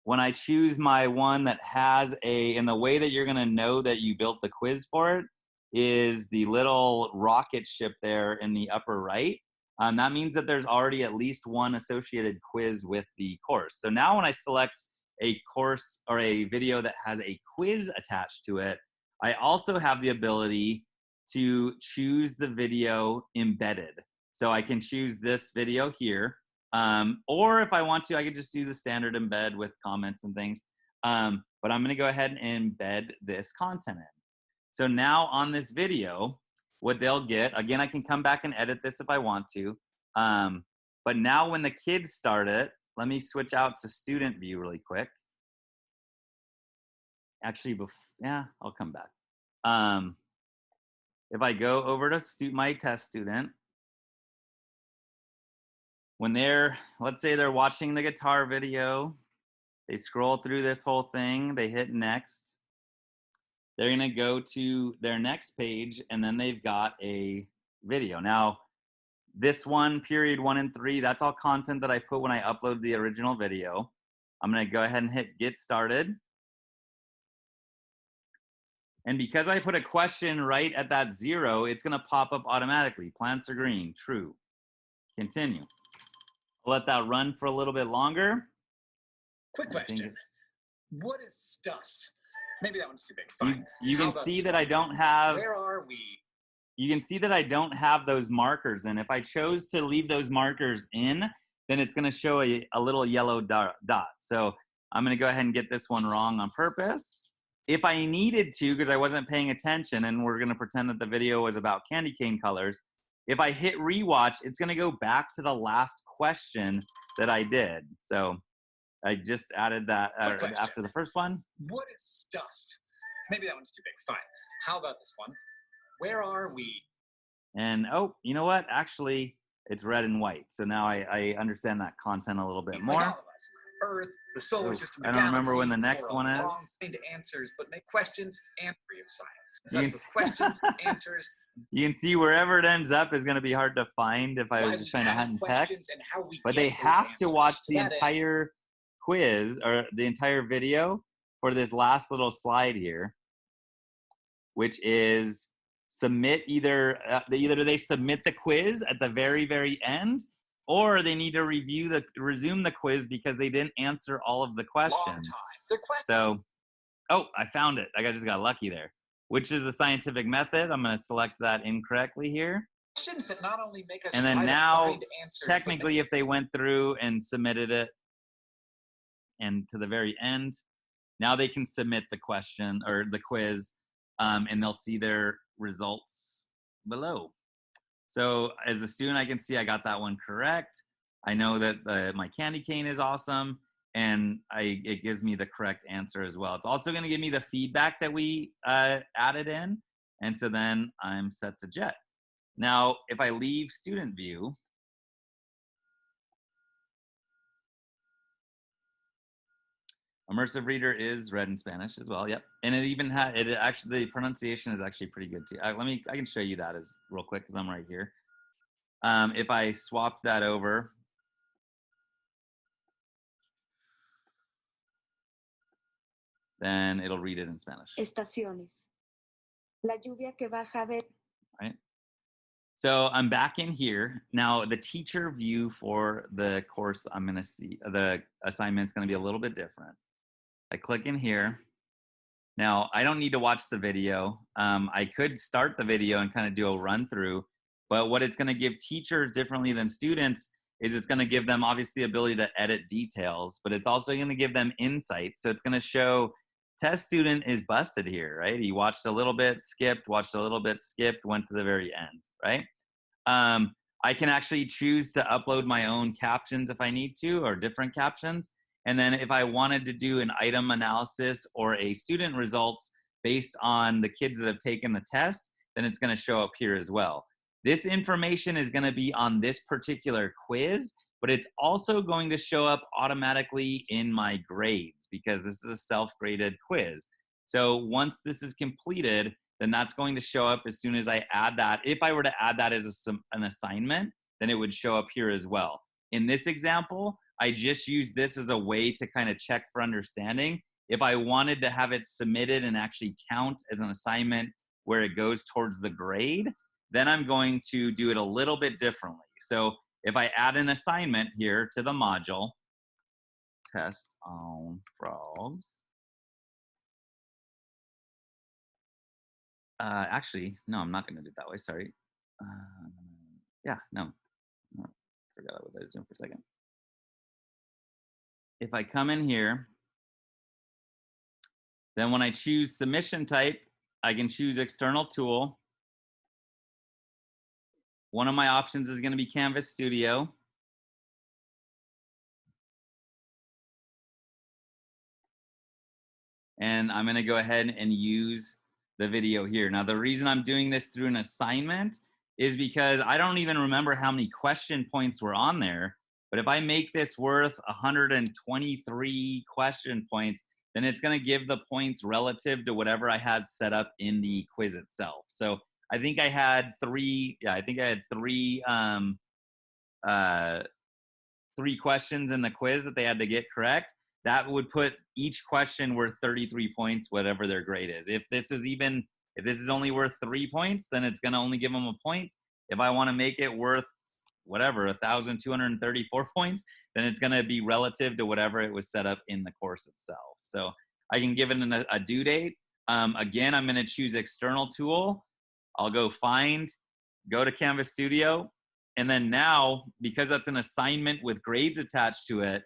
When I choose my one that has and the way that you're going to know that you built the quiz for it is the little rocket ship there in the upper right. That means that there's already at least one associated quiz with the course. So now when I select a course or a video that has a quiz attached to it, I also have the ability to choose the video embedded. So I can choose this video here, or if I want to, I could just do the standard embed with comments and things. But I'm gonna go ahead and embed this content in. So now on this video, what they'll get, again, I can come back and edit this if I want to. But now when the kids start it, let me switch out to student view really quick. Actually, yeah, I'll come back. If I go over to my test student, when let's say they're watching the guitar video, they scroll through this whole thing, they hit next. They're gonna go to their next page, and then they've got a video. Now, this one, period 1 and 3, that's all content that I put when I upload the original video. I'm gonna go ahead and hit get started. And because I put a question right at that 0, it's gonna pop up automatically. Plants are green, true. Continue. I'll let that run for a little bit longer. Quick question. What is stuff? Maybe that one's too big. Fine. You can see that I don't have. Where are we? You can see that I don't have those markers. And if I chose to leave those markers in, then it's gonna show a little yellow dot. So I'm gonna go ahead and get this one wrong on purpose. If I needed to, because I wasn't paying attention, and we're gonna pretend that the video was about candy cane colors, if I hit rewatch, it's gonna go back to the last question that I did. So I just added that after the first one. What is stuff? Maybe that one's too big. Fine. How about this one? Where are we? And oh, you know what? Actually, it's red and white. So now I understand that content a little bit more. Like all of us. Earth, the solar system, the I don't remember when the galaxy, next one is. Long answers, but make questions and free of science. That's questions, answers. You can see wherever it ends up is going to be hard to find if I was just trying to hunt and peck. But they have to watch the entire quiz or the entire video for this last little slide here, which is submit either they submit the quiz at the very end, or they need to resume the quiz because they didn't answer all of the questions. So, oh, I found it. I just got lucky there. Which is the scientific method. I'm going to select that incorrectly here. Questions that not only make us and then now, technically, if they went through and submitted it, and to the very end, now they can submit the question or the quiz, and they'll see their results below. So as a student, I can see I got that one correct. I know that my candy cane is awesome, and it gives me the correct answer as well. It's also going to give me the feedback that we added in, and so then I'm set to jet. Now, if I leave student view, immersive reader is read in Spanish as well. Yep, and it even the pronunciation is actually pretty good too. I can show you that as real quick because I'm right here. If I swap that over, then it'll read it in Spanish. Estaciones. La lluvia que baja de. Right. So I'm back in here. Now the teacher view for the course, I'm gonna see the assignment's gonna be a little bit different. I click in here. Now I don't need to watch the video. I could start the video and kind of do a run through, but what it's gonna give teachers differently than students is it's gonna give them obviously the ability to edit details, but it's also gonna give them insights. So it's gonna show test student is busted here, right? He watched a little bit, skipped, watched a little bit, skipped, went to the very end, right? I can actually choose to upload my own captions if I need to, or different captions. And then if I wanted to do an item analysis or a student results based on the kids that have taken the test, then it's gonna show up here as well. This information is gonna be on this particular quiz, but it's also going to show up automatically in my grades because this is a self-graded quiz. So once this is completed, then that's going to show up as soon as I add that. If I were to add that as an assignment, then it would show up here as well. In this example, I just used this as a way to kind of check for understanding. If I wanted to have it submitted and actually count as an assignment where it goes towards the grade, then I'm going to do it a little bit differently. So if I add an assignment here to the module, test on frogs. Actually, no, I'm not going to do it that way. Sorry. Yeah, no. Forgot what I was doing for a second. If I come in here, then when I choose submission type, I can choose external tool. One of my options is going to be Canvas Studio. And I'm going to go ahead and use the video here. Now, the reason I'm doing this through an assignment is because I don't even remember how many question points were on there. But if I make this worth 123 question points, then it's going to give the points relative to whatever I had set up in the quiz itself. So I think I had three questions in the quiz that they had to get correct. That would put each question worth 33 points, whatever their grade is. If this is only worth 3 points, then it's going to only give them a point. If I want to make it worth whatever, 1,234 points, then it's going to be relative to whatever it was set up in the course itself. So I can give it a due date. Again, I'm going to choose external tool. I'll go find, go to Canvas Studio. And then now, because that's an assignment with grades attached to it,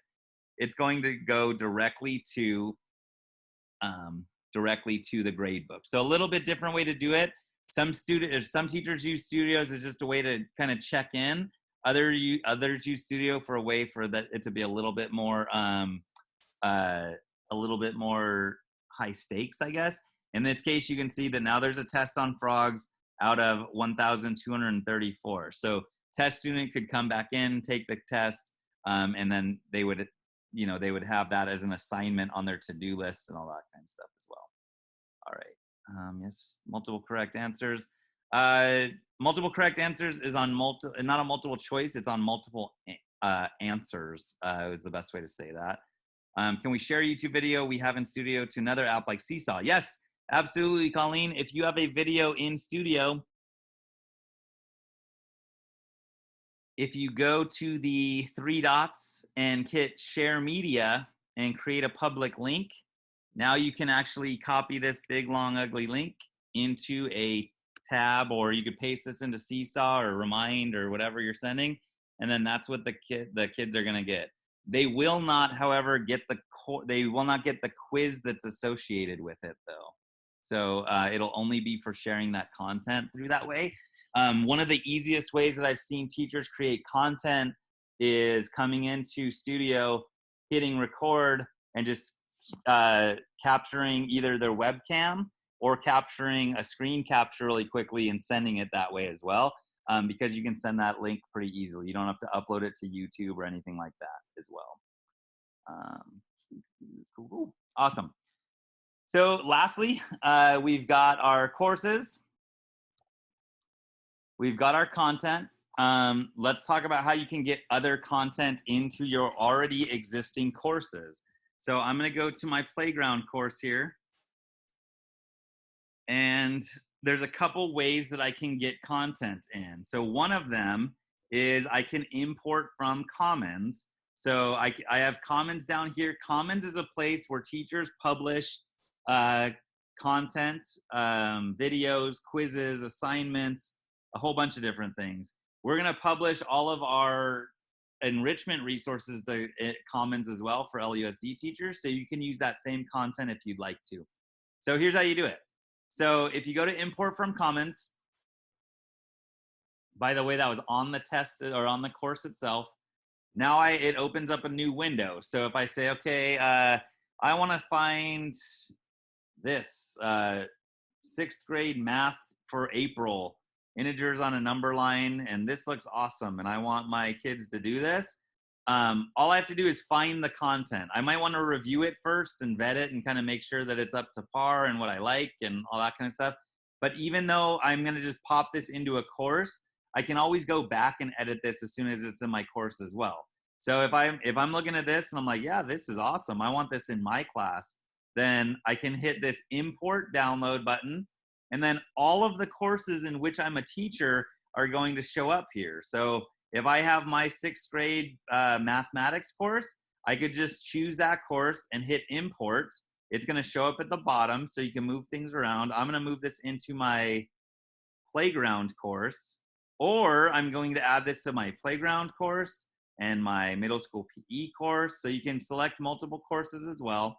it's going to go directly to the grade book. So a little bit different way to do it. Some teachers use Studios as just a way to kind of check in. Others use Studio for a way for it to be a little bit more high stakes, I guess. In this case, you can see that now there's a test on frogs out of 1,234. So test student could come back in, take the test, and then they would have that as an assignment on their to-do list and all that kind of stuff as well. All right. Yes, multiple correct answers. Multiple correct answers is on not a multiple choice. It's on multiple answers. Is the best way to say that. Can we share a YouTube video we have in Studio to another app like Seesaw? Yes, absolutely, Colleen. If you have a video in Studio, if you go to the 3 dots and hit share media and create a public link, now you can actually copy this big, long, ugly link into a tab, or you could paste this into Seesaw or Remind or whatever you're sending, and then that's what the kids are going to get. They will not, however, get the quiz that's associated with it, though. So it'll only be for sharing that content through that way. One of the easiest ways that I've seen teachers create content is coming into Studio, hitting record, and just capturing either their webcam or capturing a screen capture really quickly and sending it that way as well, because you can send that link pretty easily. You don't have to upload it to YouTube or anything like that as well. Cool. Awesome. So lastly, we've got our courses. We've got our content. Let's talk about how you can get other content into your already existing courses. So I'm going to go to my playground course here. And there's a couple ways that I can get content in. So one of them is I can import from Commons. So I have Commons down here. Commons is a place where teachers publish content, videos, quizzes, assignments, a whole bunch of different things. We're going to publish all of our enrichment resources to Commons as well for LUSD teachers. So you can use that same content if you'd like to. So here's how you do it. So if you go to import from Commons, by the way, that was on the test or on the course itself. Now it opens up a new window. So if I say, okay, I want to find this 6th grade math for April, integers on a number line, and this looks awesome, and I want my kids to do this. All I have to do is find the content. I might want to review it first and vet it and kind of make sure that it's up to par and what I like and all that kind of stuff. But even though I'm going to just pop this into a course, I can always go back and edit this as soon as it's in my course as well. So if I'm looking at this and I'm like, yeah, this is awesome, I want this in my class, then I can hit this import download button, and then all of the courses in which I'm a teacher are going to show up here. So if I have my 6th grade mathematics course, I could just choose that course and hit import. It's going to show up at the bottom so you can move things around. I'm going to move this into my playground course, or I'm going to add this to my playground course and my middle school PE course. So you can select multiple courses as well.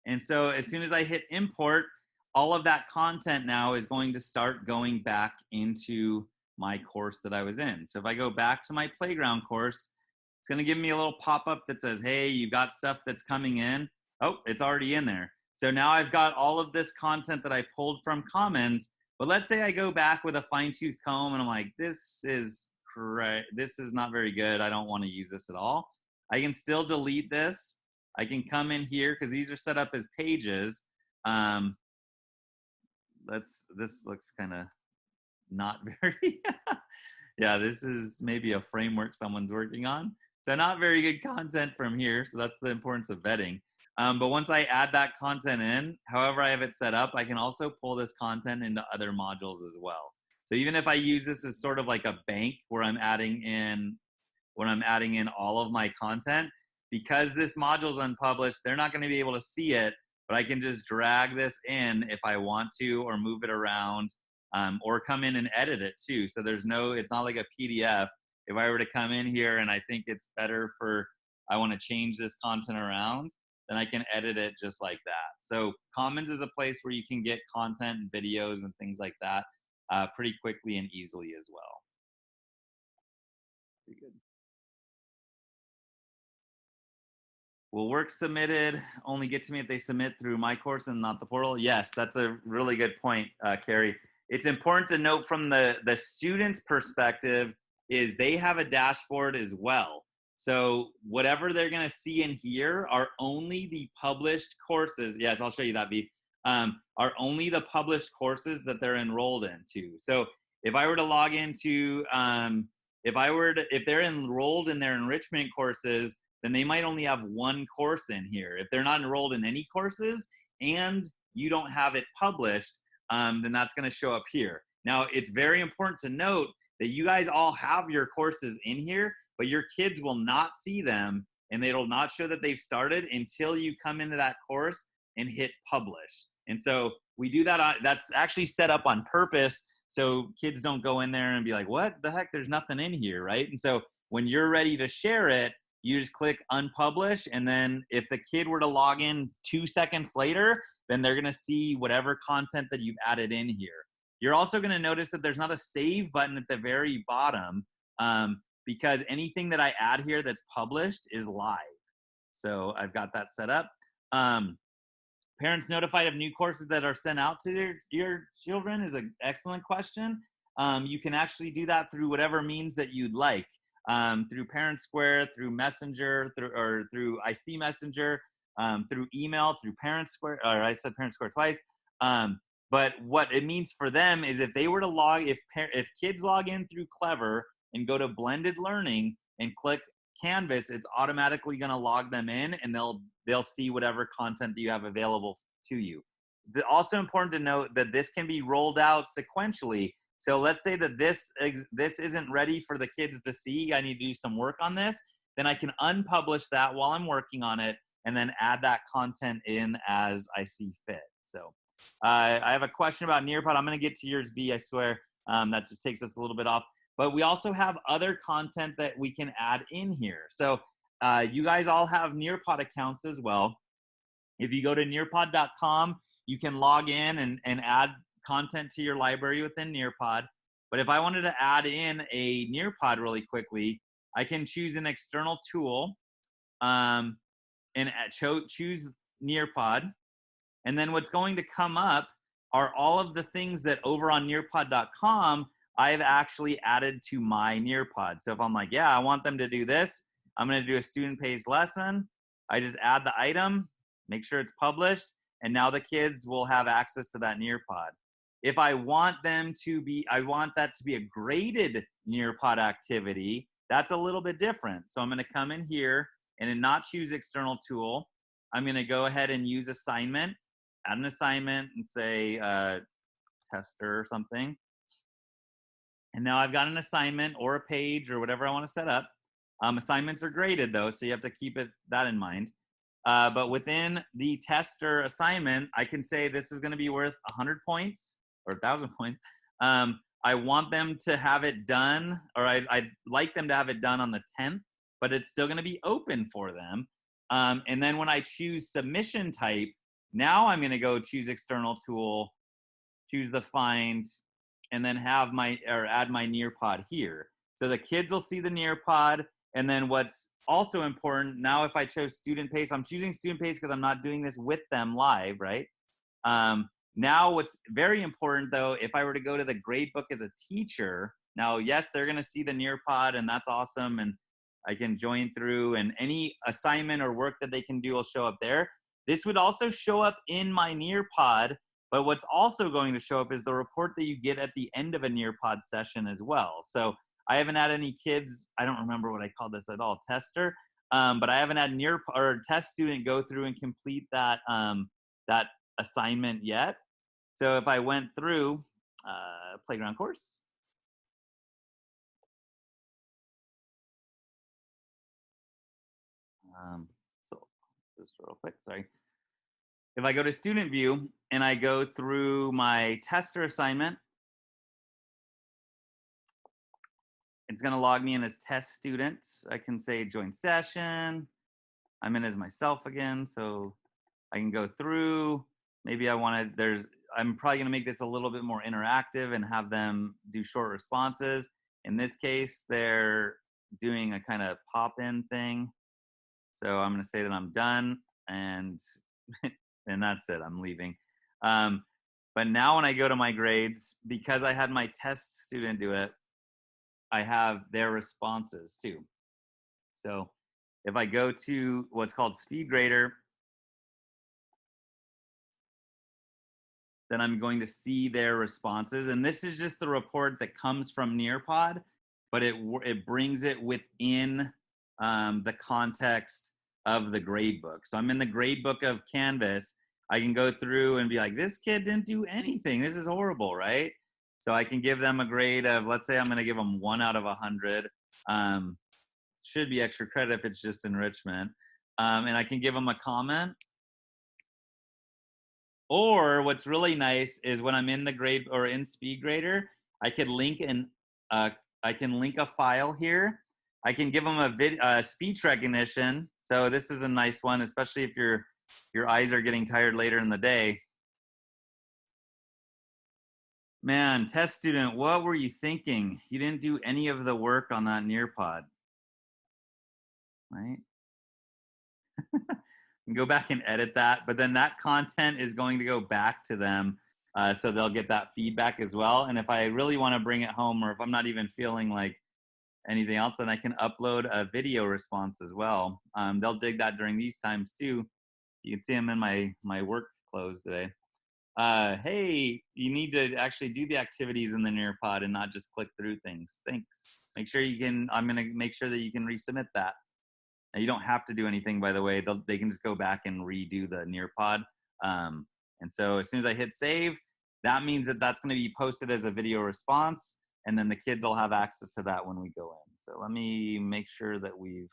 And so as soon as I hit import, all of that content now is going to start going back into my course that I was in. So if I go back to my playground course, it's going to give me a little pop-up that says, hey, you got stuff that's coming in. Oh, it's already in there. So now I've got all of this content that I pulled from Commons. But let's say I go back with a fine-tooth comb and I'm like, this is not very good. I don't want to use this at all. I can still delete this. I can come in here because these are set up as pages. This looks kind of not very, yeah, this is maybe a framework someone's working on. So not very good content from here. So that's the importance of vetting. But once I add that content in, however I have it set up, I can also pull this content into other modules as well. So even if I use this as sort of like a bank where I'm adding in all of my content, because this module is unpublished, they're not going to be able to see it, but I can just drag this in if I want to, or move it around, or come in and edit it too. So it's not like a PDF. If I were to come in here and I think it's better I want to change this content around, then I can edit it just like that. So Commons is a place where you can get content and videos and things like that pretty quickly and easily as well. Pretty good. Will work submitted only get to me if they submit through my course and not the portal? Yes, that's a really good point, Carrie. It's important to note from the student's perspective is they have a dashboard as well. So whatever they're going to see in here are only the published courses. Yes, I'll show you that, V. Are only the published courses that they're enrolled into. So if I were to log into, if they're enrolled in their enrichment courses, then they might only have one course in here. If they're not enrolled in any courses and you don't have it published, then that's going to show up here. Now, it's very important to note that you guys all have your courses in here, but your kids will not see them and it'll not show that they've started until you come into that course and hit publish. And so we do that, that's actually set up on purpose so kids don't go in there and be like, what the heck, there's nothing in here, right? And so when you're ready to share it, you just click unpublish, and then if the kid were to log in 2 seconds later, then they're gonna see whatever content that you've added in here. You're also gonna notice that there's not a save button at the very bottom because anything that I add here that's published is live. So I've got that set up. Parents notified of new courses that are sent out to your children is an excellent question. You can actually do that through whatever means that you'd like. Through Parent Square, through Messenger, through IC Messenger, through email, through Parent Square, or I said Parent Square twice. But what it means for them is if they were to if kids log in through Clever and go to blended learning and click Canvas, it's automatically going to log them in and they'll see whatever content that you have available to you. It's also important to note that this can be rolled out sequentially. So let's say that this isn't ready for the kids to see. I need to do some work on this. Then I can unpublish that while I'm working on it and then add that content in as I see fit. So I have a question about Nearpod. I'm going to get to yours, B, I swear. That just takes us a little bit off. But we also have other content that we can add in here. So you guys all have Nearpod accounts as well. If you go to nearpod.com, you can log in and add content to your library within Nearpod. But if I wanted to add in a Nearpod really quickly, I can choose an external tool and choose Nearpod. And then what's going to come up are all of the things that over on nearpod.com I've actually added to my Nearpod. So if I'm like, yeah, I want them to do this, I'm going to do a student-paced lesson. I just add the item, make sure it's published, and now the kids will have access to that Nearpod. If I want that to be a graded Nearpod activity, that's a little bit different. So I'm going to come in here and then not choose external tool. I'm going to go ahead and use assignment, add an assignment and say tester or something. And now I've got an assignment or a page or whatever I want to set up. Assignments are graded though, so you have to keep that in mind. But within the tester assignment, I can say this is going to be worth 100 points or 1,000 points. I want them to have it done, or I'd like them to have it done on the 10th, but it's still going to be open for them. And then when I choose submission type, now I'm going to go choose external tool, choose the find, and then have add my Nearpod here. So the kids will see the Nearpod. And then what's also important, now if I chose student pace, I'm choosing student pace because I'm not doing this with them live, right? Now what's very important though, if I were to go to the gradebook as a teacher, now yes, they're gonna see the Nearpod and that's awesome, and I can join through, and any assignment or work that they can do will show up there. This would also show up in my Nearpod, but what's also going to show up is the report that you get at the end of a Nearpod session as well. So I haven't had any kids, I don't remember what I called this at all, tester, but I haven't had or test student go through and complete that, that assignment yet. So if I went through playground course, so just real quick, sorry. If I go to student view and I go through my tester assignment, it's going to log me in as test student. I can say join session. I'm in as myself again, so I can go through. Maybe I want to, I'm probably going to make this a little bit more interactive and have them do short responses. In this case, they're doing a kind of pop-in thing. So I'm going to say that I'm done, and and that's it. I'm leaving. But now when I go to my grades, because I had my test student do it, I have their responses too. So if I go to what's called Speed Grader, then I'm going to see their responses. And this is just the report that comes from Nearpod, but it brings it within the context of the gradebook. So I'm in the gradebook of Canvas. I can go through and be like, this kid didn't do anything. This is horrible, right? So I can give them a grade of, let's say I'm going to give them 1 out of 100. Should be extra credit if it's just enrichment. And I can give them a comment. Or what's really nice is when I'm in the grade or in SpeedGrader, I can link a file here. I can give them a speech recognition. So this is a nice one, especially if your eyes are getting tired later in the day. Man, test student, what were you thinking? You didn't do any of the work on that Nearpod, right? Go back and edit that, but then that content is going to go back to them, so they'll get that feedback as well. And if I really want to bring it home, or if I'm not even feeling like anything else, then I can upload a video response as well. They'll dig that during these times too. You can see I'm in my work clothes today. Hey, you need to actually do the activities in the Nearpod and not just click through things. Thanks. Make sure you can, I'm gonna make sure that you can resubmit that. Now, you don't have to do anything, by the way. They can just go back and redo the Nearpod. And so as soon as I hit save, that means that that's going to be posted as a video response, and then the kids will have access to that when we go in. So let me make sure that we've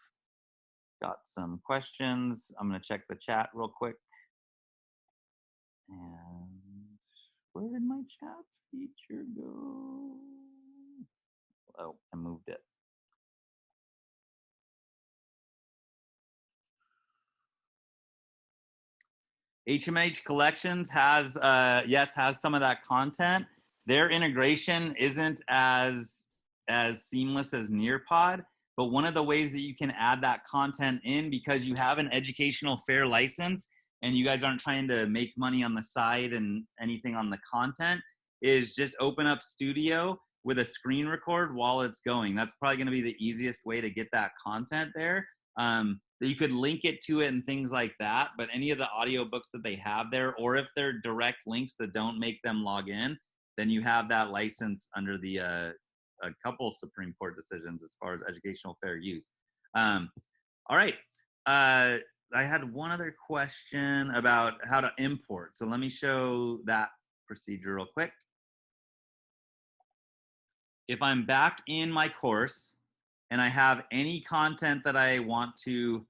got some questions. I'm going to check the chat real quick. And where did my chat feature go? Oh, I moved it. HMH Collections has, has some of that content. Their integration isn't as seamless as Nearpod, but one of the ways that you can add that content in, because you have an educational fair license and you guys aren't trying to make money on the side and anything on the content, is just open up Studio with a screen record while it's going. That's probably going to be the easiest way to get that content there. That you could link it to it and things like that, but any of the audiobooks that they have there, or if they're direct links that don't make them log in, then you have that license under the a couple Supreme Court decisions as far as educational fair use. All right, I had one other question about how to import, so let me show that procedure real quick. If I'm back in my course, and I have any content that I want to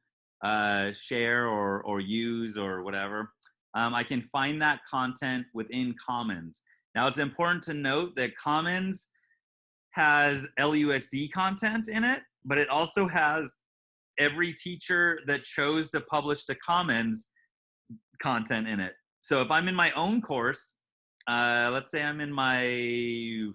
share or use or whatever, I can find that content within Commons. Now, it's important to note that Commons has LUSD content in it, but it also has every teacher that chose to publish to Commons content in it. So if I'm in my own course, let's say I'm in my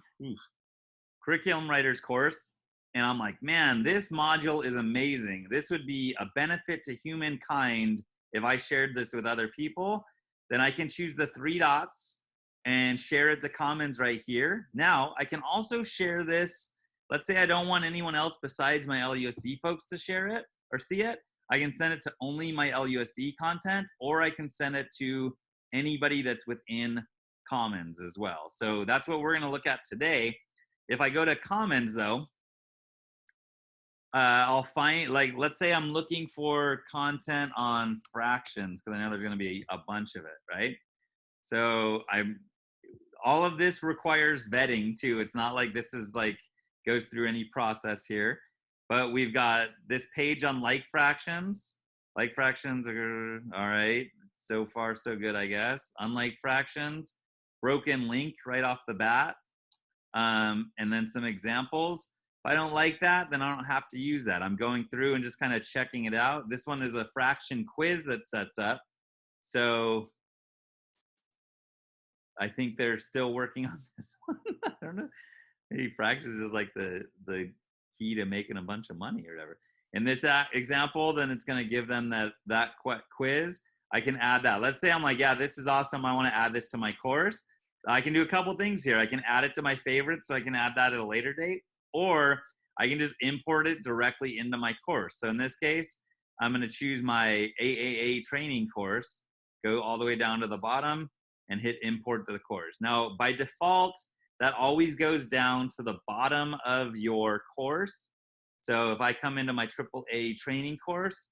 curriculum writers course, and I'm like, man, this module is amazing. This would be a benefit to humankind if I shared this with other people. Then I can choose the 3 dots and share it to Commons right here. Now, I can also share this. Let's say I don't want anyone else besides my LUSD folks to share it or see it. I can send it to only my LUSD content, or I can send it to anybody that's within Commons as well. So that's what we're going to look at today. If I go to Commons, though, I'll find, like, let's say I'm looking for content on fractions, because I know there's going to be a bunch of it, right? So all of this requires vetting too. It's not like this is like goes through any process here, but we've got this page on like fractions. Like fractions are all right. So far, so good, I guess. Unlike fractions, broken link right off the bat, and then some examples. If I don't like that, then I don't have to use that. I'm going through and just kind of checking it out. This one is a fraction quiz that sets up. So I think they're still working on this one. I don't know. Maybe fractions is like the key to making a bunch of money or whatever. In this example, then it's going to give them that quiz. I can add that. Let's say I'm like, yeah, this is awesome. I want to add this to my course. I can do a couple things here. I can add it to my favorites, so I can add that at a later date, or I can just import it directly into my course. So in this case, I'm going to choose my AAA training course, go all the way down to the bottom, and hit import to the course. Now, by default, that always goes down to the bottom of your course. So if I come into my AAA training course,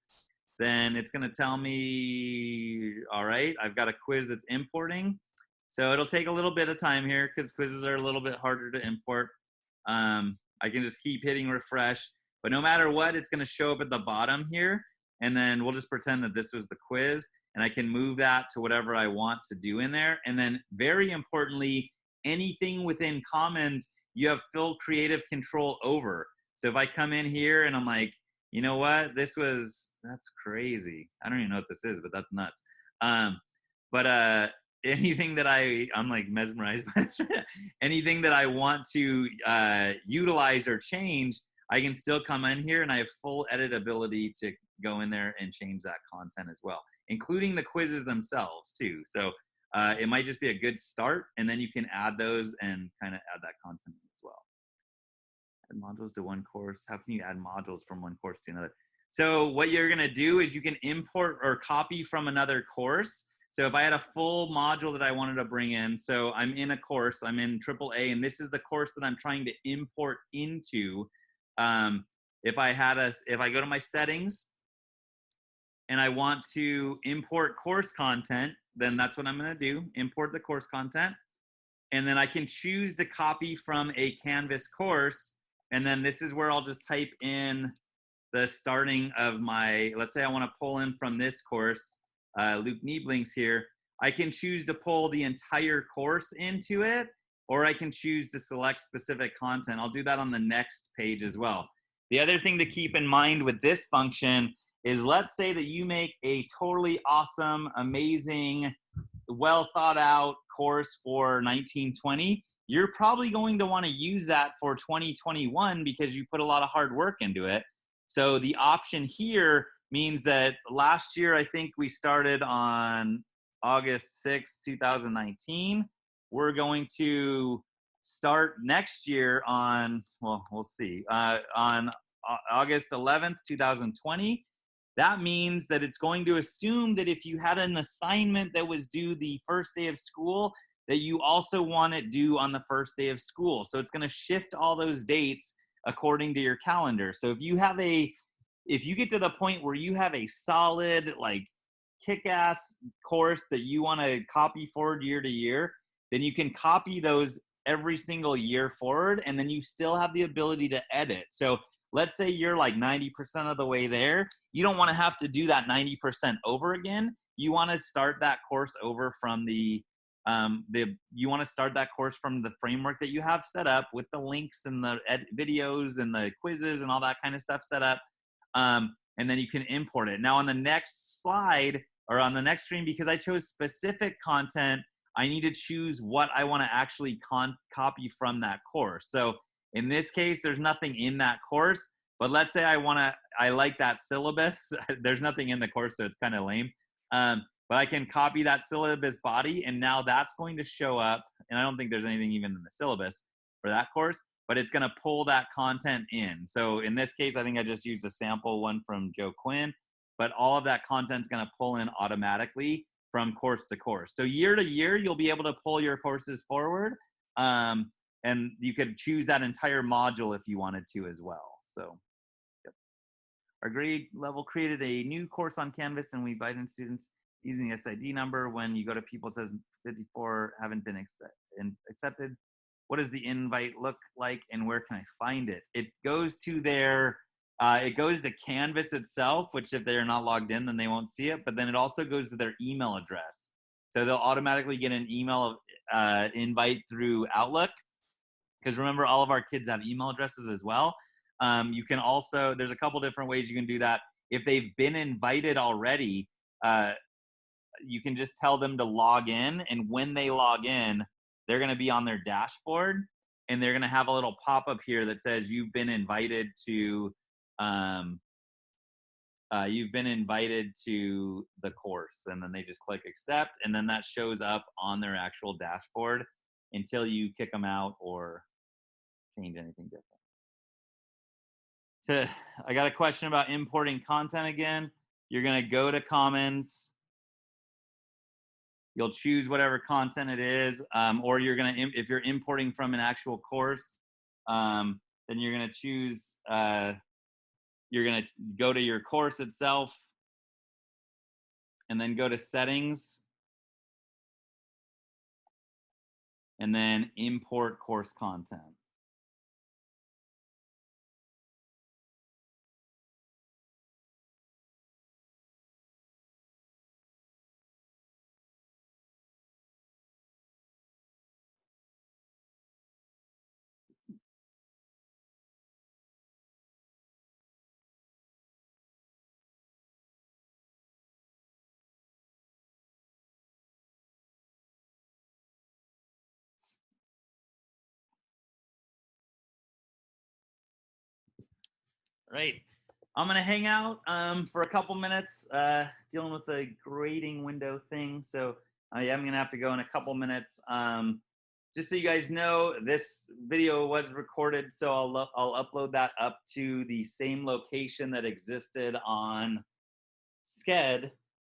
then it's going to tell me, all right, I've got a quiz that's importing. So it'll take a little bit of time here because quizzes are a little bit harder to import. I can just keep hitting refresh, but no matter what, it's going to show up at the bottom here. And then we'll just pretend that this was the quiz, and I can move that to whatever I want to do in there. And then very importantly, anything within Commons, you have full creative control over. So if I come in here and I'm like, you know what, that's crazy. I don't even know what this is, but that's nuts. Anything that I'm like mesmerized by this. Anything that I want to utilize or change, I can still come in here and I have full editability to go in there and change that content as well, including the quizzes themselves too. So it might just be a good start, and then you can add those and kind of add that content as well. Add modules to one course. How can you add modules from one course to another? So what you're going to do is you can import or copy from another course. So if I had a full module that I wanted to bring in, so I'm in a course, I'm in AAA, and this is the course that I'm trying to import into. If I go to my settings and I want to import course content, then that's what I'm going to do, import the course content. And then I can choose to copy from a Canvas course. And then this is where I'll just type in the starting of my, let's say I want to pull in from this course, Luke Niebling's here. I can choose to pull the entire course into it, or I can choose to select specific content. I'll do that on the next page as well. The other thing to keep in mind with this function is, let's say that you make a totally awesome, amazing, well thought out course for 1920. You're probably going to want to use that for 2021 because you put a lot of hard work into it. So the option here means that last year, I think we started on August 6, 2019. We're going to start next year on, well, we'll see, on August 11th, 2020. That means that it's going to assume that if you had an assignment that was due the first day of school, that you also want it due on the first day of school. So it's going to shift all those dates according to your calendar. So if you get to the point where you have a solid, like, kick-ass course that you want to copy forward year to year, then you can copy those every single year forward, and then you still have the ability to edit. So let's say you're like 90% of the way there. You don't want to have to do that 90% over again. You want to start that course over from you want to start that course from the framework that you have set up with the links and the videos and the quizzes and all that kind of stuff set up. And then you can import it. Now on the next slide or on the next screen, because I chose specific content, I need to choose what I want to actually copy from that course. So in this case, there's nothing in that course, but let's say I like that syllabus. There's nothing in the course, so it's kind of lame. But I can copy that syllabus body, and now that's going to show up. And I don't think there's anything even in the syllabus for that course, but it's going to pull that content in. So in this case, I think I just used a sample one from Joe Quinn, but all of that content is going to pull in automatically from course to course. So year to year, you'll be able to pull your courses forward. And you could choose that entire module if you wanted to as well. So yep. Our grade level created a new course on Canvas, and we invited students using the SID number. When you go to people, it says 54 haven't been accepted. What does the invite look like, and where can I find it? It goes to it goes to Canvas itself, which if they're not logged in, then they won't see it. But then it also goes to their email address. So they'll automatically get an email invite through Outlook. Because remember, all of our kids have email addresses as well. You can also, there's a couple different ways you can do that. If they've been invited already, you can just tell them to log in. And when they log in, they're going to be on their dashboard. And they're going to have a little pop-up here that says you've been invited to the course. And then they just click accept. And then that shows up on their actual dashboard until you kick them out or change anything different. I got a question about importing content again. You're going to go to Commons. You'll choose whatever content it is, or you're going to, if you're importing from an actual course, then you're going to choose, you're going to go to your course itself and then go to settings and then import course content. Right. I'm going to hang out for a couple minutes dealing with the grading window thing. So I am going to have to go in a couple minutes. Just so you guys know, this video was recorded, so I'll upload that up to the same location that existed on Sked.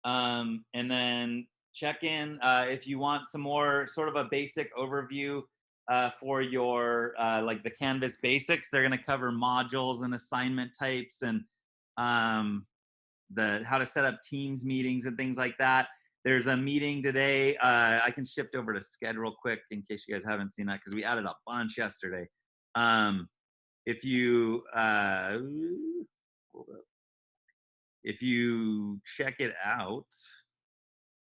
And then check in if you want some more sort of a basic overview for your like the Canvas basics. They're going to cover modules and assignment types and how to set up Teams meetings and things like that. There's a meeting today. I can shift over to Sked real quick in case you guys haven't seen that because we added a bunch yesterday. If you if you check it out,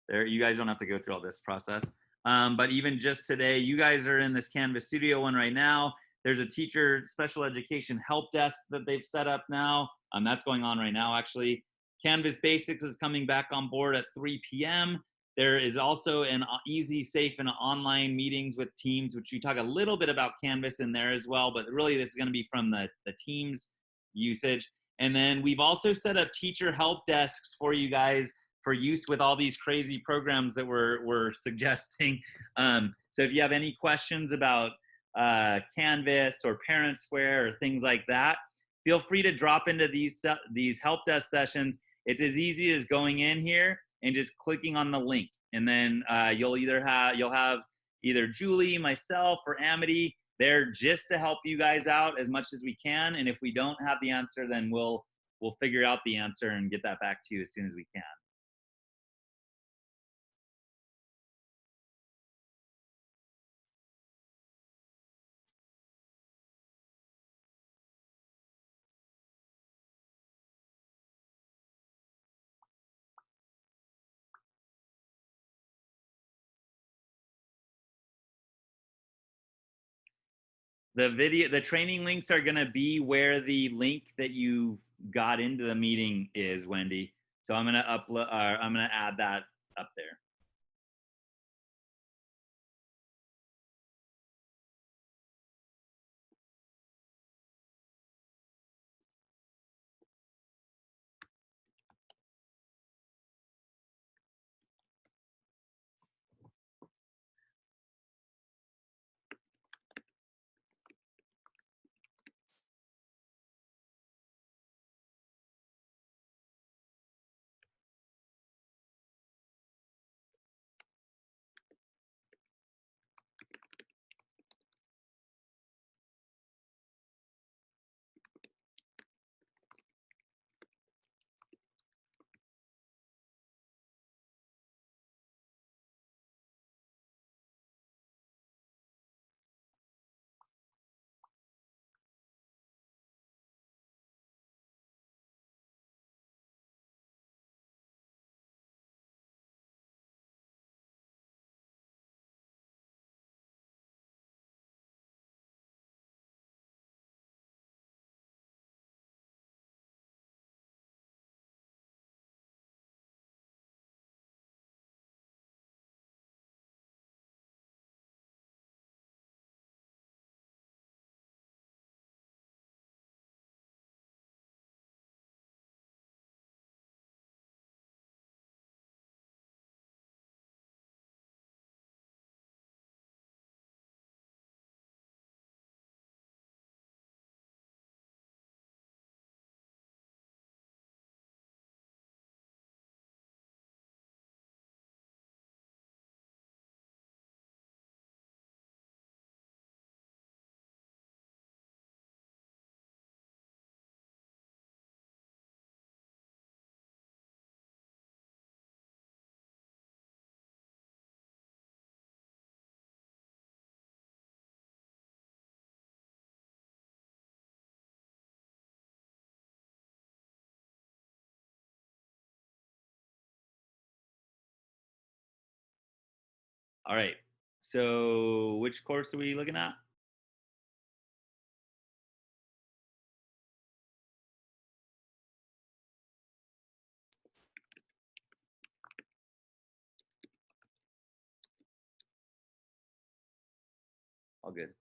there you guys don't have to go through all this process. But even just today, you guys are in this Canvas Studio one right now. There's a teacher special education help desk that they've set up now. That's going on right now, actually. Canvas Basics is coming back on board at 3 p.m. There is also an easy, safe, and online meetings with Teams, which we talk a little bit about Canvas in there as well, but really this is going to be from the Teams usage. And then we've also set up teacher help desks for you guys for use with all these crazy programs that we're suggesting. So if you have any questions about Canvas or Parent Square or things like that, feel free to drop into these help desk sessions. It's as easy as going in here and just clicking on the link. And then you'll have either Julie, myself, or Amity there just to help you guys out as much as we can. And if we don't have the answer, then we'll figure out the answer and get that back to you as soon as we can. the training links are gonna be where the link that you got into the meeting is, Wendy. So I'm gonna upload. I'm gonna add that up there. All right. So which course are we looking at? All good.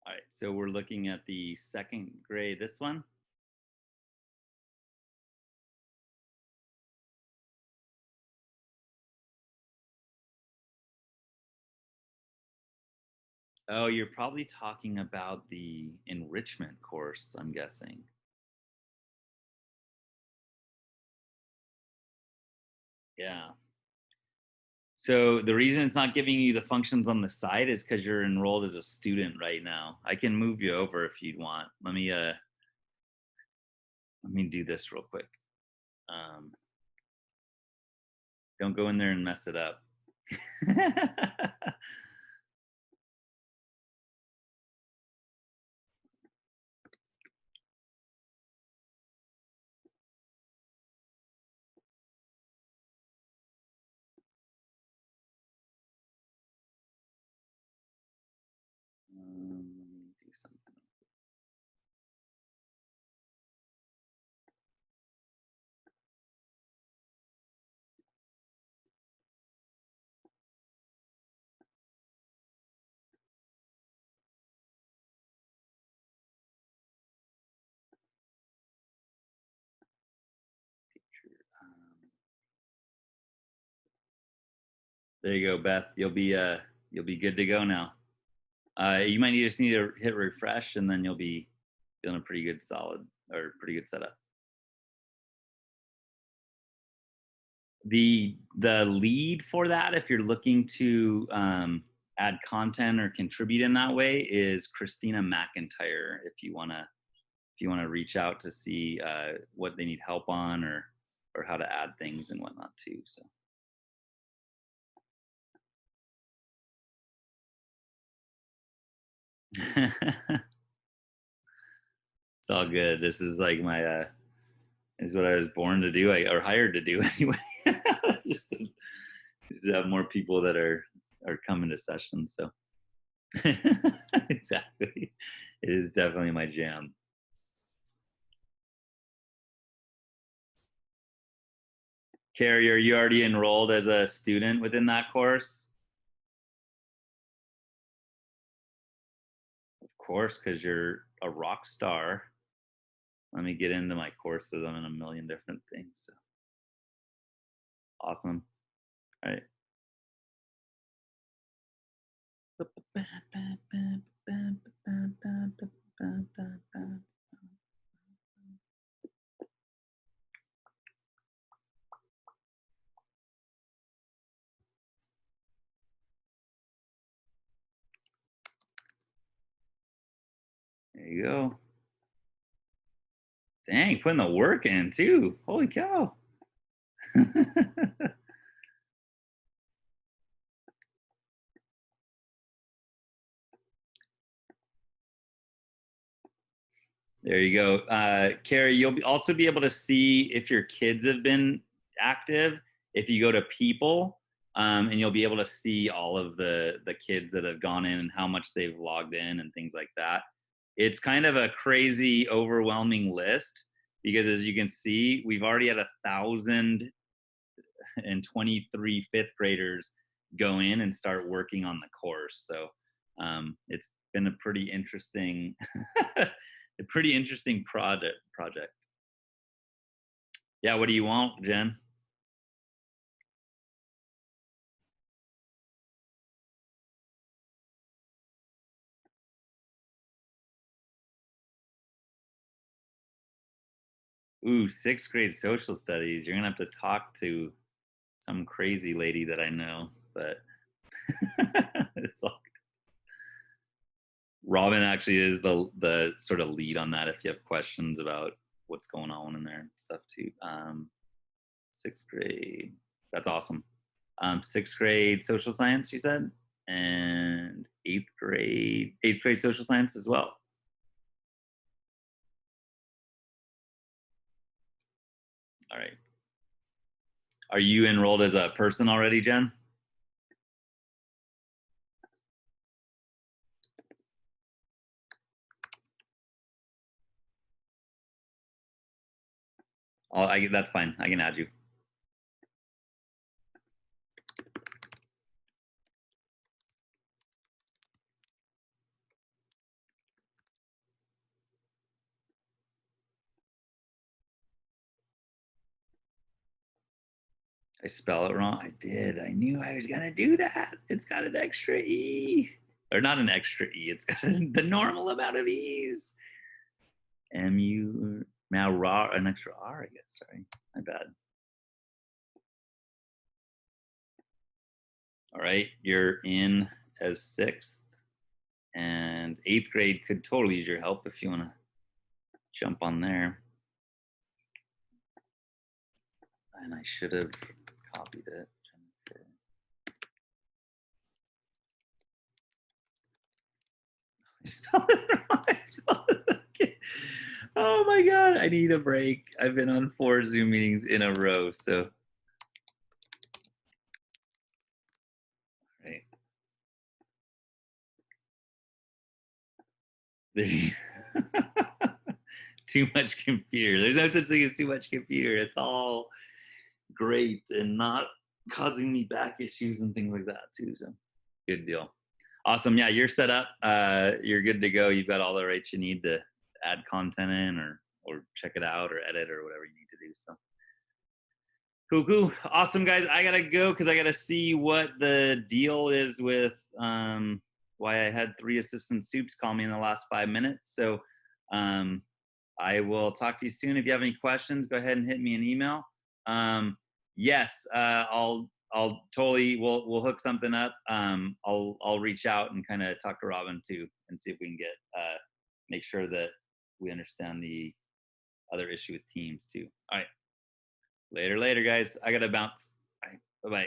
All right, so we're looking at the second grade, this one. Oh, you're probably talking about the enrichment course, I'm guessing. Yeah. So the reason it's not giving you the functions on the side is because you're enrolled as a student right now. I can move you over if you'd want. Let me do this real quick. Don't go in there and mess it up. Let me do something. There you go, Beth. You'll be good to go now. You might just need to hit refresh, and then you'll be feeling a pretty good setup. The lead for that, if you're looking to add content or contribute in that way, is Christina McIntyre. If you wanna reach out to see what they need help on, or how to add things and whatnot too. So. It's all good. This is like my is what I was born to do, or hired to do anyway. just to have more people that are coming to sessions. So exactly, it is definitely my jam. Carrie, are you already enrolled as a student within that course? Of course, because you're a rock star. Let me get into my courses. I'm in a million different things. So. Awesome. All right. There you go. Dang, putting the work in too. Holy cow. There you go. Carrie, you'll also be able to see if your kids have been active if you go to people, and you'll be able to see all of the kids that have gone in and how much they've logged in and things like that. It's kind of a crazy, overwhelming list because, as you can see, we've already had 1,023 fifth graders go in and start working on the course. So it's been a pretty interesting project. Yeah, what do you want, Jen? Ooh, 6th grade social studies. You're gonna have to talk to some crazy lady that I know, but it's all good. Robin actually is the sort of lead on that if you have questions about what's going on in there and stuff too. 6th grade. That's awesome. 6th grade social science, you said, and 8th grade social science as well. All right. Are you enrolled as a person already, Jen? That's fine. I can add you. I spell it wrong. I did. I knew I was gonna do that. It's got an extra E, or not an extra E. It's got the normal amount of E's. M-U, now raw, an extra R, I guess. Sorry, my bad. All right, you're in as 6th, and 8th grade could totally use your help if you want to jump on there. And I should have copied it. I spelled it wrong. Oh my God, I need a break. I've been on 4 Zoom meetings in a row, so. Right. There too much computer. There's no such thing as too much computer. It's all great and not causing me back issues and things like that too. So good deal. Awesome. Yeah, you're set up. You're good to go. You've got all the rights you need to add content in or check it out or edit or whatever you need to do. So Cool. Awesome, guys. I gotta go because I gotta see what the deal is with why I had 3 assistant soups call me in the last 5 minutes. So I will talk to you soon. If you have any questions, go ahead and hit me an email. Yes, I'll totally we'll hook something up. I'll reach out and kind of talk to Robin too and see if we can get make sure that we understand the other issue with Teams too. All right. Later, guys. I gotta bounce. All right. Bye-bye.